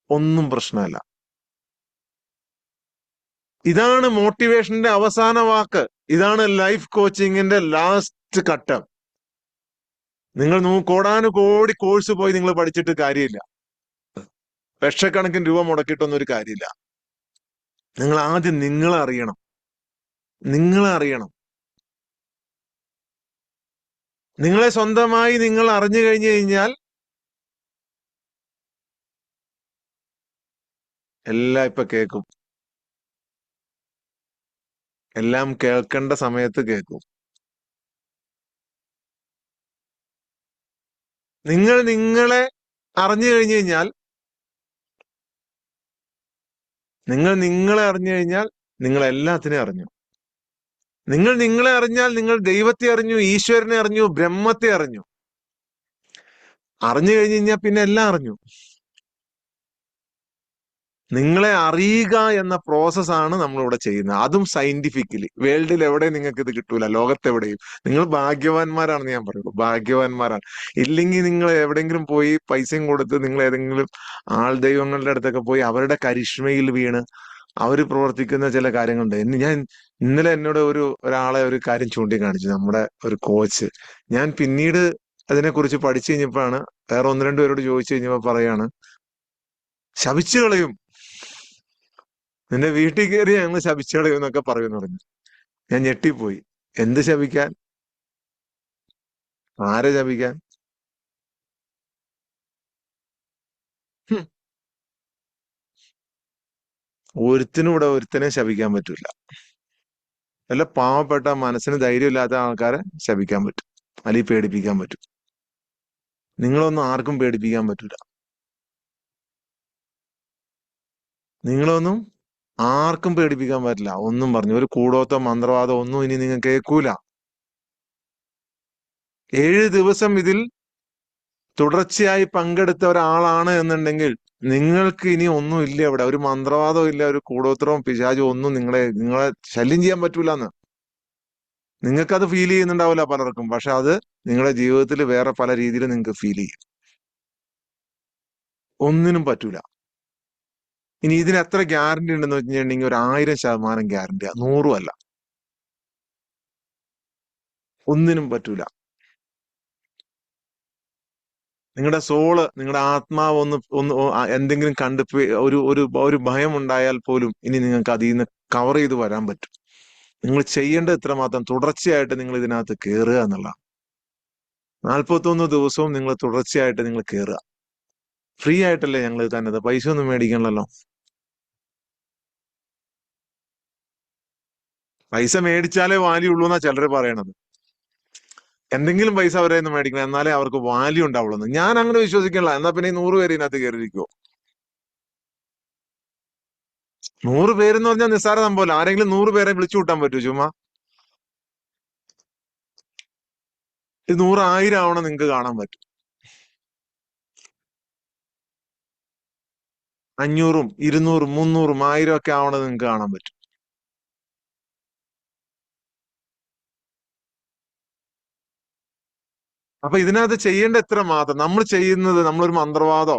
ഒന്നും പ്രശ്നമല്ല. ഇതാണ് മോട്ടിവേഷന്റെ അവസാന വാക്ക്. ഇതാണ് ലൈഫ് കോച്ചിങ്ങിന്റെ ലാസ്റ്റ് ഘട്ടം. നിങ്ങൾ കോടാനുകോടി കോഴ്സ് പോയി നിങ്ങൾ പഠിച്ചിട്ട് കാര്യമില്ല. ലക്ഷക്കണക്കിന് രൂപ മുടക്കിയിട്ടൊന്നും ഒരു കാര്യമില്ല. നിങ്ങൾ ആദ്യം നിങ്ങളെ അറിയണം. നിങ്ങളെ സ്വന്തമായി നിങ്ങൾ അറിഞ്ഞു കഴിഞ്ഞു കഴിഞ്ഞാൽ എല്ലാം ഇപ്പൊ കേൾക്കും. എല്ലാം കേൾക്കേണ്ട സമയത്ത് കേൾക്കും. നിങ്ങൾ നിങ്ങളെ അറിഞ്ഞു കഴിഞ്ഞു കഴിഞ്ഞാൽ നിങ്ങൾ എല്ലാത്തിനെയും അറിഞ്ഞു. നിങ്ങൾ നിങ്ങളെ അറിഞ്ഞാൽ നിങ്ങൾ ദൈവത്തെ അറിഞ്ഞു, ഈശ്വരനെ അറിഞ്ഞു, ബ്രഹ്മത്തെ അറിഞ്ഞു. അറിഞ്ഞു കഴിഞ്ഞു കഴിഞ്ഞാൽ പിന്നെ എല്ലാം അറിഞ്ഞു. നിങ്ങളെ അറിയുക എന്ന പ്രോസസ്സാണ് നമ്മളിവിടെ ചെയ്യുന്നത്. അതും സയന്റിഫിക്കലി. വേൾഡിൽ എവിടെയും നിങ്ങൾക്ക് ഇത് കിട്ടൂല, ലോകത്തെവിടെയും. നിങ്ങൾ ഭാഗ്യവാന്മാരാണെന്ന് ഞാൻ പറയുള്ളൂ, ഭാഗ്യവാന്മാരാണ്. ഇല്ലെങ്കിൽ നിങ്ങൾ എവിടെയെങ്കിലും പോയി പൈസയും കൊടുത്ത് നിങ്ങൾ ഏതെങ്കിലും ആൾ ദൈവങ്ങളുടെ അടുത്തൊക്കെ പോയി അവരുടെ കരിഷ്മയിൽ വീണ് അവര് പ്രവർത്തിക്കുന്ന ചില കാര്യങ്ങളുണ്ട്. ഞാൻ ഇന്നലെ എന്നോട് ഒരാളെ ഒരു കാര്യം ചൂണ്ടിക്കാണിച്ചു, നമ്മുടെ ഒരു കോച്ച്. ഞാൻ പിന്നീട് അതിനെക്കുറിച്ച് പഠിച്ചു കഴിഞ്ഞപ്പോഴാണ്, വേറെ ഒന്ന് രണ്ടു പേരോട് ചോദിച്ചു കഴിഞ്ഞപ്പോ പറയാണ്, ശപിച്ചു കളയും, നിന്റെ വീട്ടിൽ കയറി ഞങ്ങൾ ശപിച്ചു കളയും എന്നൊക്കെ പറയുമെന്ന് പറഞ്ഞു. ഞാൻ ഞെട്ടിപ്പോയി. എന്ത് ശപിക്കാൻ? ആരെ ശപിക്കാൻ? ഒരുത്തിനും ഇവിടെ ഒരുത്തനെ ശപിക്കാൻ പറ്റൂല. വല്ല പാവപ്പെട്ട മനസ്സിന് ധൈര്യമില്ലാത്ത ആൾക്കാരെ ശപിക്കാൻ പറ്റും, അല്ലെങ്കിൽ പേടിപ്പിക്കാൻ പറ്റും. നിങ്ങളൊന്നും ആർക്കും പേടിപ്പിക്കാൻ പറ്റൂല. നിങ്ങളൊന്നും ആർക്കും പേടിപ്പിക്കാൻ പറ്റില്ല. ഒന്നും പറഞ്ഞു ഒരു കൂടോത്തോ മന്ത്രവാദോ ഒന്നും ഇനി നിങ്ങൾ കേൾക്കൂല. 7 ദിവസം ഇതിൽ തുടർച്ചയായി പങ്കെടുത്ത ഒരാളാണ് എന്നുണ്ടെങ്കിൽ നിങ്ങൾക്ക് ഇനി ഒന്നും ഇല്ല ഇവിടെ. ഒരു മന്ത്രവാദവും ഇല്ല, ഒരു കൂടോത്രവും പിശാചും ഒന്നും നിങ്ങളെ ശല്യം ചെയ്യാൻ പറ്റൂലെന്ന്. നിങ്ങൾക്കത് ഫീൽ ചെയ്യുന്നുണ്ടാവില്ല പലർക്കും, പക്ഷെ അത് നിങ്ങളുടെ ജീവിതത്തിൽ വേറെ പല രീതിയിൽ നിങ്ങൾക്ക് ഫീൽ ചെയ്യും. ഒന്നിനും പറ്റൂല. ഇനി ഇതിന് എത്ര ഗ്യാരണ്ടി ഉണ്ടെന്ന് വെച്ചിട്ടുണ്ടെങ്കിൽ 1000% ഗ്യാരണ്ടിയാ, 100 അല്ല. ഒന്നിനും പറ്റൂല. നിങ്ങളുടെ സോള്, നിങ്ങളുടെ ആത്മാവ് ഒന്ന് എന്തെങ്കിലും കണ്ട് ഒരു ഭയം ഉണ്ടായാൽ പോലും ഇനി നിങ്ങൾക്ക് അതിൽ നിന്ന് കവർ ചെയ്ത് വരാൻ പറ്റും. നിങ്ങൾ ചെയ്യേണ്ടത് ഇത്രമാത്രം തുടർച്ചയായിട്ട് നിങ്ങൾ ഇതിനകത്ത് കയറുക എന്നുള്ള. 41 ദിവസവും നിങ്ങൾ തുടർച്ചയായിട്ട് നിങ്ങൾ കയറുക. ഫ്രീ ആയിട്ടല്ലേ ഞങ്ങൾ തന്നത്, പൈസ ഒന്നും മേടിക്കണല്ലോ. പൈസ മേടിച്ചാലേ വാല്യൂ ഉള്ളൂ എന്നാ ചിലർ പറയണത്. എന്തെങ്കിലും പൈസ അവരെ നിന്ന് മേടിക്കണം, എന്നാലേ അവർക്ക് വാല്യൂ ഉണ്ടാവുള്ളൂ എന്ന്. ഞാൻ അങ്ങനെ വിശ്വസിക്കണില്ല. എന്നാ പിന്നെ 100 പേര് ഇതിനകത്ത് കയറിയിരിക്കുമോ? 100 പേരെന്ന് പറഞ്ഞാൽ നിസ്സാര സംഭവമല്ല. ആരെങ്കിലും 100 പേരെ വിളിച്ചു കൂട്ടാൻ പറ്റുമോ ചുമ്മാ? ഇത് 100 1000 ആവണം നിങ്ങൾക്ക് കാണാൻ പറ്റും. 500, 200, 300, 1000 ഒക്കെ ആവണത് നിങ്ങൾക്ക് കാണാൻ പറ്റും. അപ്പൊ ഇതിനകത്ത് ചെയ്യേണ്ട എത്ര മാത്രം. നമ്മൾ ചെയ്യുന്നത്, നമ്മളൊരു മന്ത്രവാദോ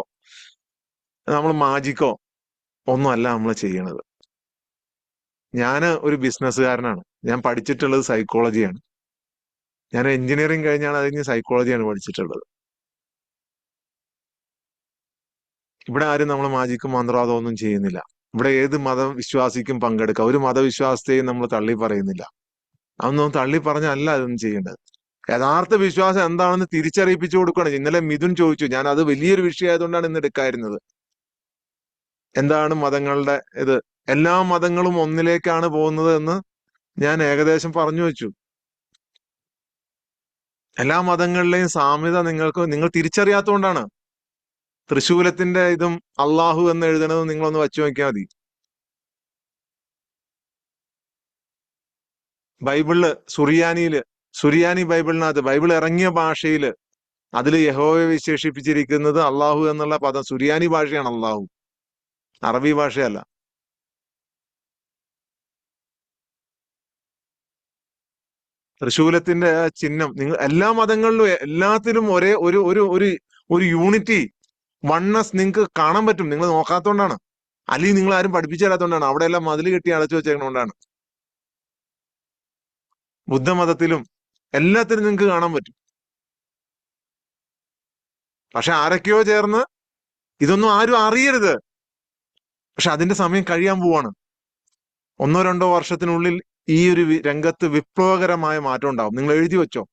നമ്മൾ മാജിക്കോ ഒന്നും അല്ല നമ്മൾ ചെയ്യണത്. ഞാൻ ഒരു ബിസിനസ്സുകാരനാണ്. ഞാൻ പഠിച്ചിട്ടുള്ളത് സൈക്കോളജിയാണ്. ഞാൻ എഞ്ചിനീയറിംഗ് കഴിഞ്ഞാണ് അതിന് സൈക്കോളജിയാണ് പഠിച്ചിട്ടുള്ളത്. ഇവിടെ ആരും നമ്മൾ മാജിക്കും മന്ത്രവാദവും ഒന്നും ചെയ്യുന്നില്ല. ഇവിടെ ഏത് മതവിശ്വാസിക്കും പങ്കെടുക്കാം. ഒരു മതവിശ്വാസത്തെയും നമ്മൾ തള്ളി പറയുന്നില്ല. അതൊന്നും തള്ളി പറഞ്ഞല്ല അതൊന്നും ചെയ്യേണ്ടത്. യഥാർത്ഥ വിശ്വാസം എന്താണെന്ന് തിരിച്ചറിയിപ്പിച്ചു കൊടുക്കണം. ഇന്നലെ മിഥുൻ ചോദിച്ചു, ഞാൻ അത് വലിയൊരു വിഷയമായതുകൊണ്ടാണ് ഇന്ന് എടുക്കായിരുന്നത്. എന്താണ് മതങ്ങളുടെ ഇത്? എല്ലാ മതങ്ങളും ഒന്നിലേക്കാണ് പോകുന്നത് എന്ന് ഞാൻ ഏകദേശം പറഞ്ഞു വെച്ചു. എല്ലാ മതങ്ങളിലെയും സാമ്യത നിങ്ങൾ തിരിച്ചറിയാത്തതുകൊണ്ടാണ്. തൃശൂലത്തിന്റെ ഇതും അള്ളാഹു എന്ന് എഴുതണതും നിങ്ങളൊന്ന് വച്ചു നോക്കിയാൽ മതി. ബൈബിളില് സുറിയാനി ബൈബിളിനകത്ത്, ബൈബിൾ ഇറങ്ങിയ ഭാഷയില് അതിൽ യഹോവയെ വിശേഷിപ്പിച്ചിരിക്കുന്നത് അള്ളാഹു എന്നുള്ള പദം സുറിയാനി ഭാഷയാണ്. അള്ളാഹു അറബി ഭാഷയല്ല. തൃശൂലത്തിന്റെ ചിഹ്നം നിങ്ങൾ എല്ലാ മതങ്ങളിലും എല്ലാത്തിലും ഒരേ ഒരു യൂണിറ്റി, വണ്ണസ് നിങ്ങൾക്ക് കാണാൻ പറ്റും. നിങ്ങൾ നോക്കാത്തോണ്ടാണ്, അല്ലെങ്കിൽ നിങ്ങൾ ആരും പഠിപ്പിച്ചു തരാത്തോണ്ടാണ്. അവിടെ എല്ലാം മതിൽ കെട്ടി അടച്ചു വെച്ചേക്കണോണ്ടാണ്. ബുദ്ധമതത്തിലും എല്ലാത്തിനും നിങ്ങൾക്ക് കാണാൻ പറ്റും. പക്ഷെ ആരൊക്കെയോ ചേർന്ന് ഇതൊന്നും ആരും അറിയരുത്. പക്ഷെ അതിന്റെ സമയം കഴിയാൻ പോവാണ്. 1-2 വർഷത്തിനുള്ളിൽ ഈ ഒരു രംഗത്ത് വിപ്ലവകരമായ മാറ്റം ഉണ്ടാവും. നിങ്ങൾ എഴുതി വെച്ചോ.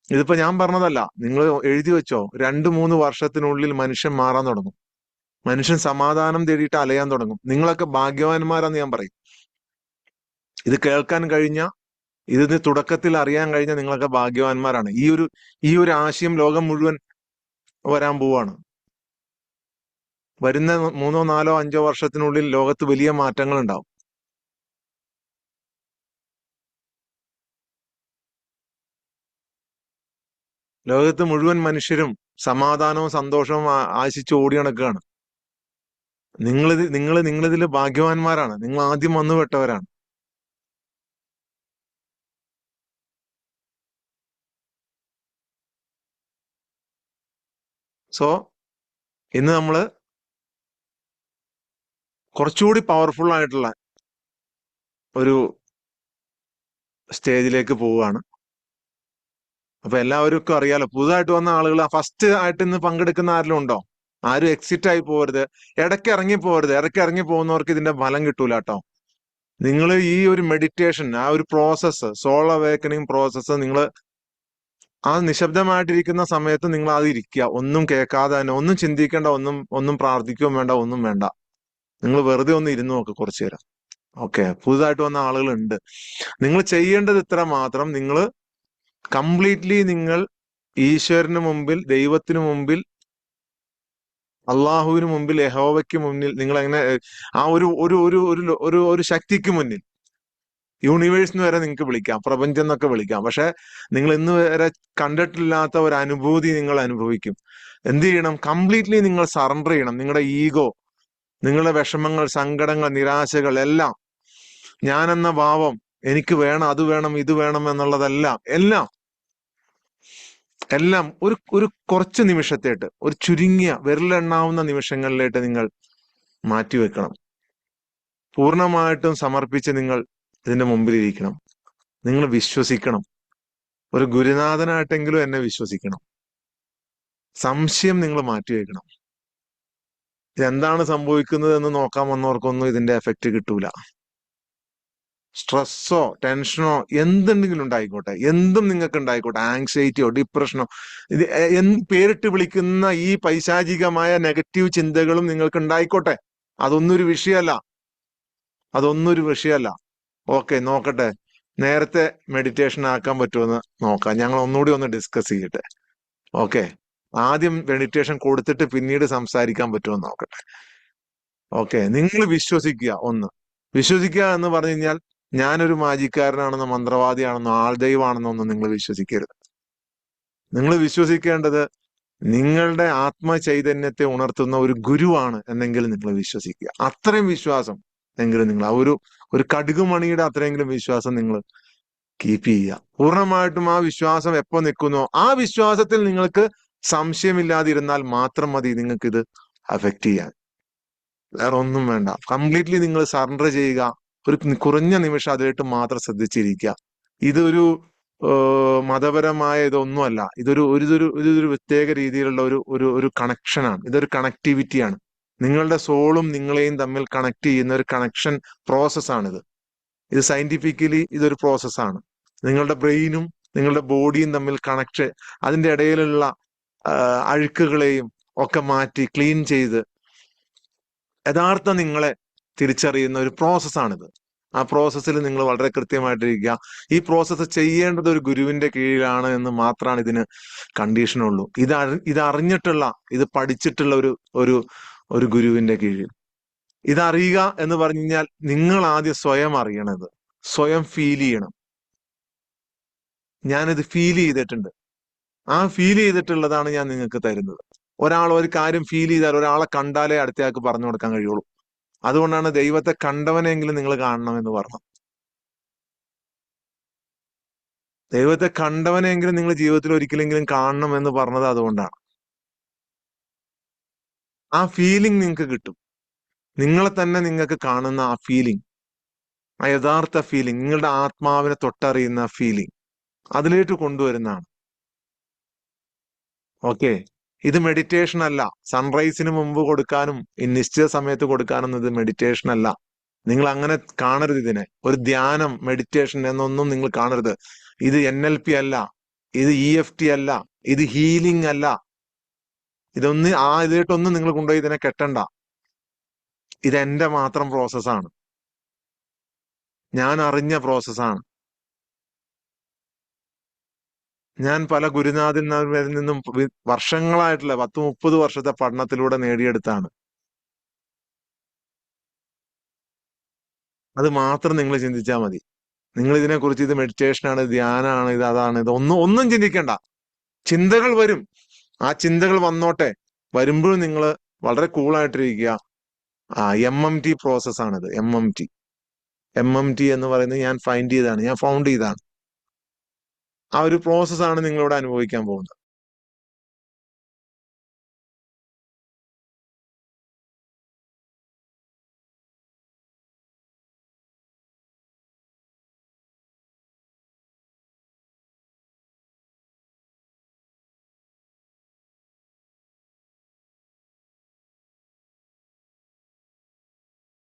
ഇതിപ്പോ ഞാൻ പറഞ്ഞതല്ല, നിങ്ങൾ എഴുതി വെച്ചോ. 2-3 വർഷത്തിനുള്ളിൽ മനുഷ്യൻ മാറാൻ തുടങ്ങും. മനുഷ്യൻ സമാധാനം തേടിയിട്ട് അലയാൻ തുടങ്ങും. നിങ്ങളൊക്കെ ഭാഗ്യവാന്മാരാന്ന് ഞാൻ പറയും. ഇത് കേൾക്കാൻ കഴിഞ്ഞ, ഇതിന് തുടക്കത്തിൽ അറിയാൻ കഴിഞ്ഞ നിങ്ങളൊക്കെ ഭാഗ്യവാന്മാരാണ്. ഈ ഒരു ആശയം ലോകം മുഴുവൻ വരാൻ പോവാണ്. വരുന്ന 3-4-5 വർഷത്തിനുള്ളിൽ ലോകത്ത് വലിയ മാറ്റങ്ങൾ ഉണ്ടാവും. ലോകത്ത് മുഴുവൻ മനുഷ്യരും സമാധാനവും സന്തോഷവും ആശിച്ച് ഓടി നടക്കുകയാണ്. നിങ്ങളിതിൽ ഭാഗ്യവാന്മാരാണ്. നിങ്ങൾ ആദ്യം വന്നുപെട്ടവരാണ്. സോ ഇന്ന് നമ്മള് കുറച്ചുകൂടി പവർഫുൾ ആയിട്ടുള്ള ഒരു സ്റ്റേജിലേക്ക് പോവുകയാണ്. അപ്പൊ എല്ലാവർക്കും അറിയാലോ, പുതുതായിട്ട് വന്ന ആളുകൾ ഫസ്റ്റ് ആയിട്ട് ഇന്ന് പങ്കെടുക്കുന്ന ആരെങ്കിലും ഉണ്ടോ? ആരും എക്സിറ്റ് ആയി പോകരുത്, ഇടയ്ക്ക് ഇറങ്ങി പോകരുത്. ഇടയ്ക്ക് ഇറങ്ങി പോകുന്നവർക്ക് ഇതിന്റെ ഫലം കിട്ടൂല കേട്ടോ. നിങ്ങൾ ഈ ഒരു മെഡിറ്റേഷൻ, ആ ഒരു പ്രോസസ്സ്, സോൾ അവേക്കനിങ് പ്രോസസ്സ്, നിങ്ങൾ ആ നിശബ്ദമായിട്ടിരിക്കുന്ന സമയത്ത് നിങ്ങൾ അത് ഇരിക്കുക. ഒന്നും കേൾക്കാതെ തന്നെ, ഒന്നും ചിന്തിക്കേണ്ട, ഒന്നും പ്രാർത്ഥിക്കുകയും വേണ്ട, ഒന്നും വേണ്ട. നിങ്ങൾ വെറുതെ ഒന്ന് ഇരുന്ന് നോക്ക് കുറച്ചു നേരം. ഓക്കെ, പുതുതായിട്ട് വന്ന ആളുകളുണ്ട്. നിങ്ങൾ ചെയ്യേണ്ടത് ഇത്ര മാത്രം. നിങ്ങൾ കംപ്ലീറ്റ്ലി നിങ്ങൾ ഈശ്വരന് മുമ്പിൽ, ദൈവത്തിന് മുമ്പിൽ, അള്ളാഹുവിന് മുമ്പിൽ, യഹോവയ്ക്ക് മുന്നിൽ, നിങ്ങൾ എങ്ങനെ ആ ഒരു ഒരു ഒരു ഒരു ഒരു ശക്തിക്ക് മുന്നിൽ, യൂണിവേഴ്സിന് വരെ നിങ്ങൾക്ക് വിളിക്കാം, പ്രപഞ്ചം എന്നൊക്കെ വിളിക്കാം. പക്ഷെ നിങ്ങൾ ഇന്ന് വരെ കണ്ടിട്ടില്ലാത്ത ഒരു അനുഭൂതി നിങ്ങൾ അനുഭവിക്കും. എന്ത് ചെയ്യണം? കംപ്ലീറ്റ്ലി നിങ്ങൾ സറണ്ടർ ചെയ്യണം. നിങ്ങളുടെ ഈഗോ, നിങ്ങളുടെ വിഷമങ്ങൾ, സങ്കടങ്ങൾ, നിരാശകൾ എല്ലാം, ഞാനെന്ന ഭാവം, എനിക്ക് വേണം, അത് വേണം, ഇത് വേണം എന്നുള്ളതെല്ലാം എല്ലാം ഒരു കുറച്ച് നിമിഷത്തേട്ട്, ഒരു ചുരുങ്ങിയ വിരലെണ്ണാവുന്ന നിമിഷങ്ങളിലേട്ട് നിങ്ങൾ മാറ്റിവെക്കണം. പൂർണ്ണമായിട്ടും സമർപ്പിച്ച് നിങ്ങൾ ഇതിന്റെ മുമ്പിൽ ഇരിക്കണം. നിങ്ങൾ വിശ്വസിക്കണം. ഒരു ഗുരുനാഥനായിട്ടെങ്കിലും എന്നെ വിശ്വസിക്കണം. സംശയം നിങ്ങൾ മാറ്റിവെക്കണം. ഇതെന്താണ് സംഭവിക്കുന്നത് എന്ന് നോക്കാൻ വന്നവർക്കൊന്നും ഇതിന്റെ എഫക്റ്റ് കിട്ടൂല. സ്ട്രെസ്സോ ടെൻഷനോ എന്തുണ്ടെങ്കിലും ഉണ്ടായിക്കോട്ടെ, എന്തും നിങ്ങൾക്ക് ഉണ്ടായിക്കോട്ടെ, ആങ്സൈറ്റിയോ ഡിപ്രഷനോ, ഇത് പേരിട്ട് വിളിക്കുന്ന ഈ പൈശാചികമായ നെഗറ്റീവ് ചിന്തകളും നിങ്ങൾക്ക് ഉണ്ടായിക്കോട്ടെ. അതൊന്നും ഒരു വിഷയമല്ല. ഓക്കെ, നോക്കട്ടെ, നേരത്തെ മെഡിറ്റേഷൻ ആക്കാൻ പറ്റുമെന്ന് നോക്കാം. ഞങ്ങൾ ഒന്നുകൂടി ഒന്ന് ഡിസ്കസ് ചെയ്യട്ടെ. ഓക്കെ, ആദ്യം മെഡിറ്റേഷൻ കൊടുത്തിട്ട് പിന്നീട് സംസാരിക്കാൻ പറ്റുമോ നോക്കട്ടെ. ഓക്കെ, നിങ്ങൾ വിശ്വസിക്കുക എന്ന് പറഞ്ഞു കഴിഞ്ഞാൽ ഞാനൊരു മാജിക്കാരനാണെന്നോ മന്ത്രവാദിയാണെന്നോ ആൾദൈവമാണെന്നോ ഒന്നും നിങ്ങൾ വിശ്വസിക്കരുത്. നിങ്ങൾ വിശ്വസിക്കേണ്ടത് നിങ്ങളുടെ ആത്മചൈതന്യത്തെ ഉണർത്തുന്ന ഒരു ഗുരുവാണ് എന്നെങ്കിലും നിങ്ങൾ വിശ്വസിക്കുക. അത്രയും വിശ്വാസം എങ്കിലും നിങ്ങൾ, ഒരു കടുകുമണിയുടെ അത്രയെങ്കിലും വിശ്വാസം നിങ്ങൾ കീപ്പ് ചെയ്യുക. പൂർണ്ണമായിട്ടും ആ വിശ്വാസം എപ്പോ നിൽക്കുന്നോ ആ വിശ്വാസത്തിൽ നിങ്ങൾക്ക് സംശയമില്ലാതിരുന്നാൽ മാത്രം മതി നിങ്ങൾക്ക് ഇത് അഫക്റ്റ് ചെയ്യാൻ. വേറെ ഒന്നും വേണ്ട. കംപ്ലീറ്റ്ലി നിങ്ങൾ സറണ്ടർ ചെയ്യുക. ഒരു കുറഞ്ഞ നിമിഷം അതിലേക്ക് മാത്രം ശ്രദ്ധിച്ചിരിക്കുക. ഇതൊരു മതപരമായ ഇതൊന്നുമല്ല. ഇതൊരു പ്രത്യേക രീതിയിലുള്ള ഒരു കണക്ഷനാണ്. ഇതൊരു കണക്ടിവിറ്റിയാണ്. നിങ്ങളുടെ സോളും നിങ്ങളെയും തമ്മിൽ കണക്ട് ചെയ്യുന്ന ഒരു കണക്ഷൻ പ്രോസസ്സാണിത്. ഇത് സയന്റിഫിക്കലി ഇതൊരു പ്രോസസ്സാണ്. നിങ്ങളുടെ ബ്രെയിനും നിങ്ങളുടെ ബോഡിയും തമ്മിൽ കണക്ട്, അതിന്റെ ഇടയിലുള്ള അഴുക്കുകളെയും ഒക്കെ മാറ്റി ക്ലീൻ ചെയ്ത് യഥാർത്ഥ നിങ്ങളെ തിരിച്ചറിയുന്ന ഒരു പ്രോസസ്സാണിത്. ആ പ്രോസസ്സിൽ നിങ്ങൾ വളരെ കൃത്യമായിട്ടിരിക്കുക. ഈ പ്രോസസ്സ് ചെയ്യേണ്ടത് ഒരു ഗുരുവിന്റെ കീഴിലാണ് എന്ന് മാത്രമാണ് ഇതിന് കണ്ടീഷനുള്ളൂ. ഇത് അറിഞ്ഞിട്ടുള്ള, ഇത് പഠിച്ചിട്ടുള്ള ഒരു ഗുരുവിന്റെ കീഴിൽ. ഇതറിയുക എന്ന് പറഞ്ഞു കഴിഞ്ഞാൽ നിങ്ങൾ ആദ്യം സ്വയം അറിയണത്, സ്വയം ഫീൽ ചെയ്യണം. ഞാനിത് ഫീൽ ചെയ്തിട്ടുണ്ട്. ആ ഫീൽ ചെയ്തിട്ടുള്ളതാണ് ഞാൻ നിങ്ങൾക്ക് തരുന്നത്. ഒരാൾ ഒരു കാര്യം ഫീൽ ചെയ്താൽ, ഒരാളെ കണ്ടാലേ അടുത്തയാൾക്ക് പറഞ്ഞു കൊടുക്കാൻ കഴിയുള്ളൂ. അതുകൊണ്ടാണ് ദൈവത്തെ കണ്ടവനെങ്കിലും നിങ്ങൾ കാണണം എന്ന് പറഞ്ഞത്. ദൈവത്തെ കണ്ടവനെങ്കിലും നിങ്ങൾ ജീവിതത്തിൽ ഒരിക്കലെങ്കിലും കാണണം എന്ന് പറഞ്ഞത് അതുകൊണ്ടാണ്. ആ ഫീലിംഗ് നിങ്ങൾക്ക് കിട്ടും. നിങ്ങളെ തന്നെ നിങ്ങൾക്ക് കാണുന്ന ആ ഫീലിംഗ്, ആ യഥാർത്ഥ ഫീലിംഗ്, നിങ്ങളുടെ ആത്മാവിനെ തൊട്ടറിയുന്ന ഫീലിംഗ് അതിലേക്ക് കൊണ്ടുവരുന്നതാണ്. ഓക്കെ, ഇത് മെഡിറ്റേഷൻ അല്ല. സൺറൈസിന് മുമ്പ് കൊടുക്കാനും ഈ നിശ്ചിത സമയത്ത് കൊടുക്കാനും ഇത് മെഡിറ്റേഷൻ അല്ല. നിങ്ങൾ അങ്ങനെ കാണരുത് ഇതിനെ. ഒരു ധ്യാനം, മെഡിറ്റേഷൻ എന്നൊന്നും നിങ്ങൾ കാണരുത്. ഇത് NLP അല്ല, ഇത് EFT അല്ല, ഇത് ഹീലിംഗ് അല്ല. ഇതിട്ടൊന്നും നിങ്ങൾ കൊണ്ടുപോയി ഇതിനെ കെട്ടണ്ട. ഇത് എന്റെ മാത്രം പ്രോസസ്സാണ്, ഞാൻ അറിഞ്ഞ പ്രോസസ്സാണ്. ഞാൻ പല ഗുരുനാഥന്മാരിൽ നിന്നും വർഷങ്ങളായിട്ടുള്ള 10-30 വർഷത്തെ പഠനത്തിലൂടെ നേടിയെടുത്താണ്. അത് മാത്രം നിങ്ങൾ ചിന്തിച്ചാൽ മതി. നിങ്ങൾ ഇതിനെക്കുറിച്ച് ഇത് മെഡിറ്റേഷനാണ്, ധ്യാനമാണ്, ഇത് അതാണ്, ഇത് ഒന്നും ചിന്തിക്കണ്ട. ചിന്തകൾ വരും, ആ ചിന്തകൾ വന്നോട്ടെ. വരുമ്പോഴും നിങ്ങൾ വളരെ കൂളായിട്ടിരിക്കുക. MMT പ്രോസസ്സാണിത്. MMT എന്ന് പറയുന്നത് ഞാൻ ഫൗണ്ട് ചെയ്താണ്. ആ ഒരു പ്രോസസ്സാണ് നിങ്ങളിവിടെ അനുഭവിക്കാൻ പോകുന്നത്.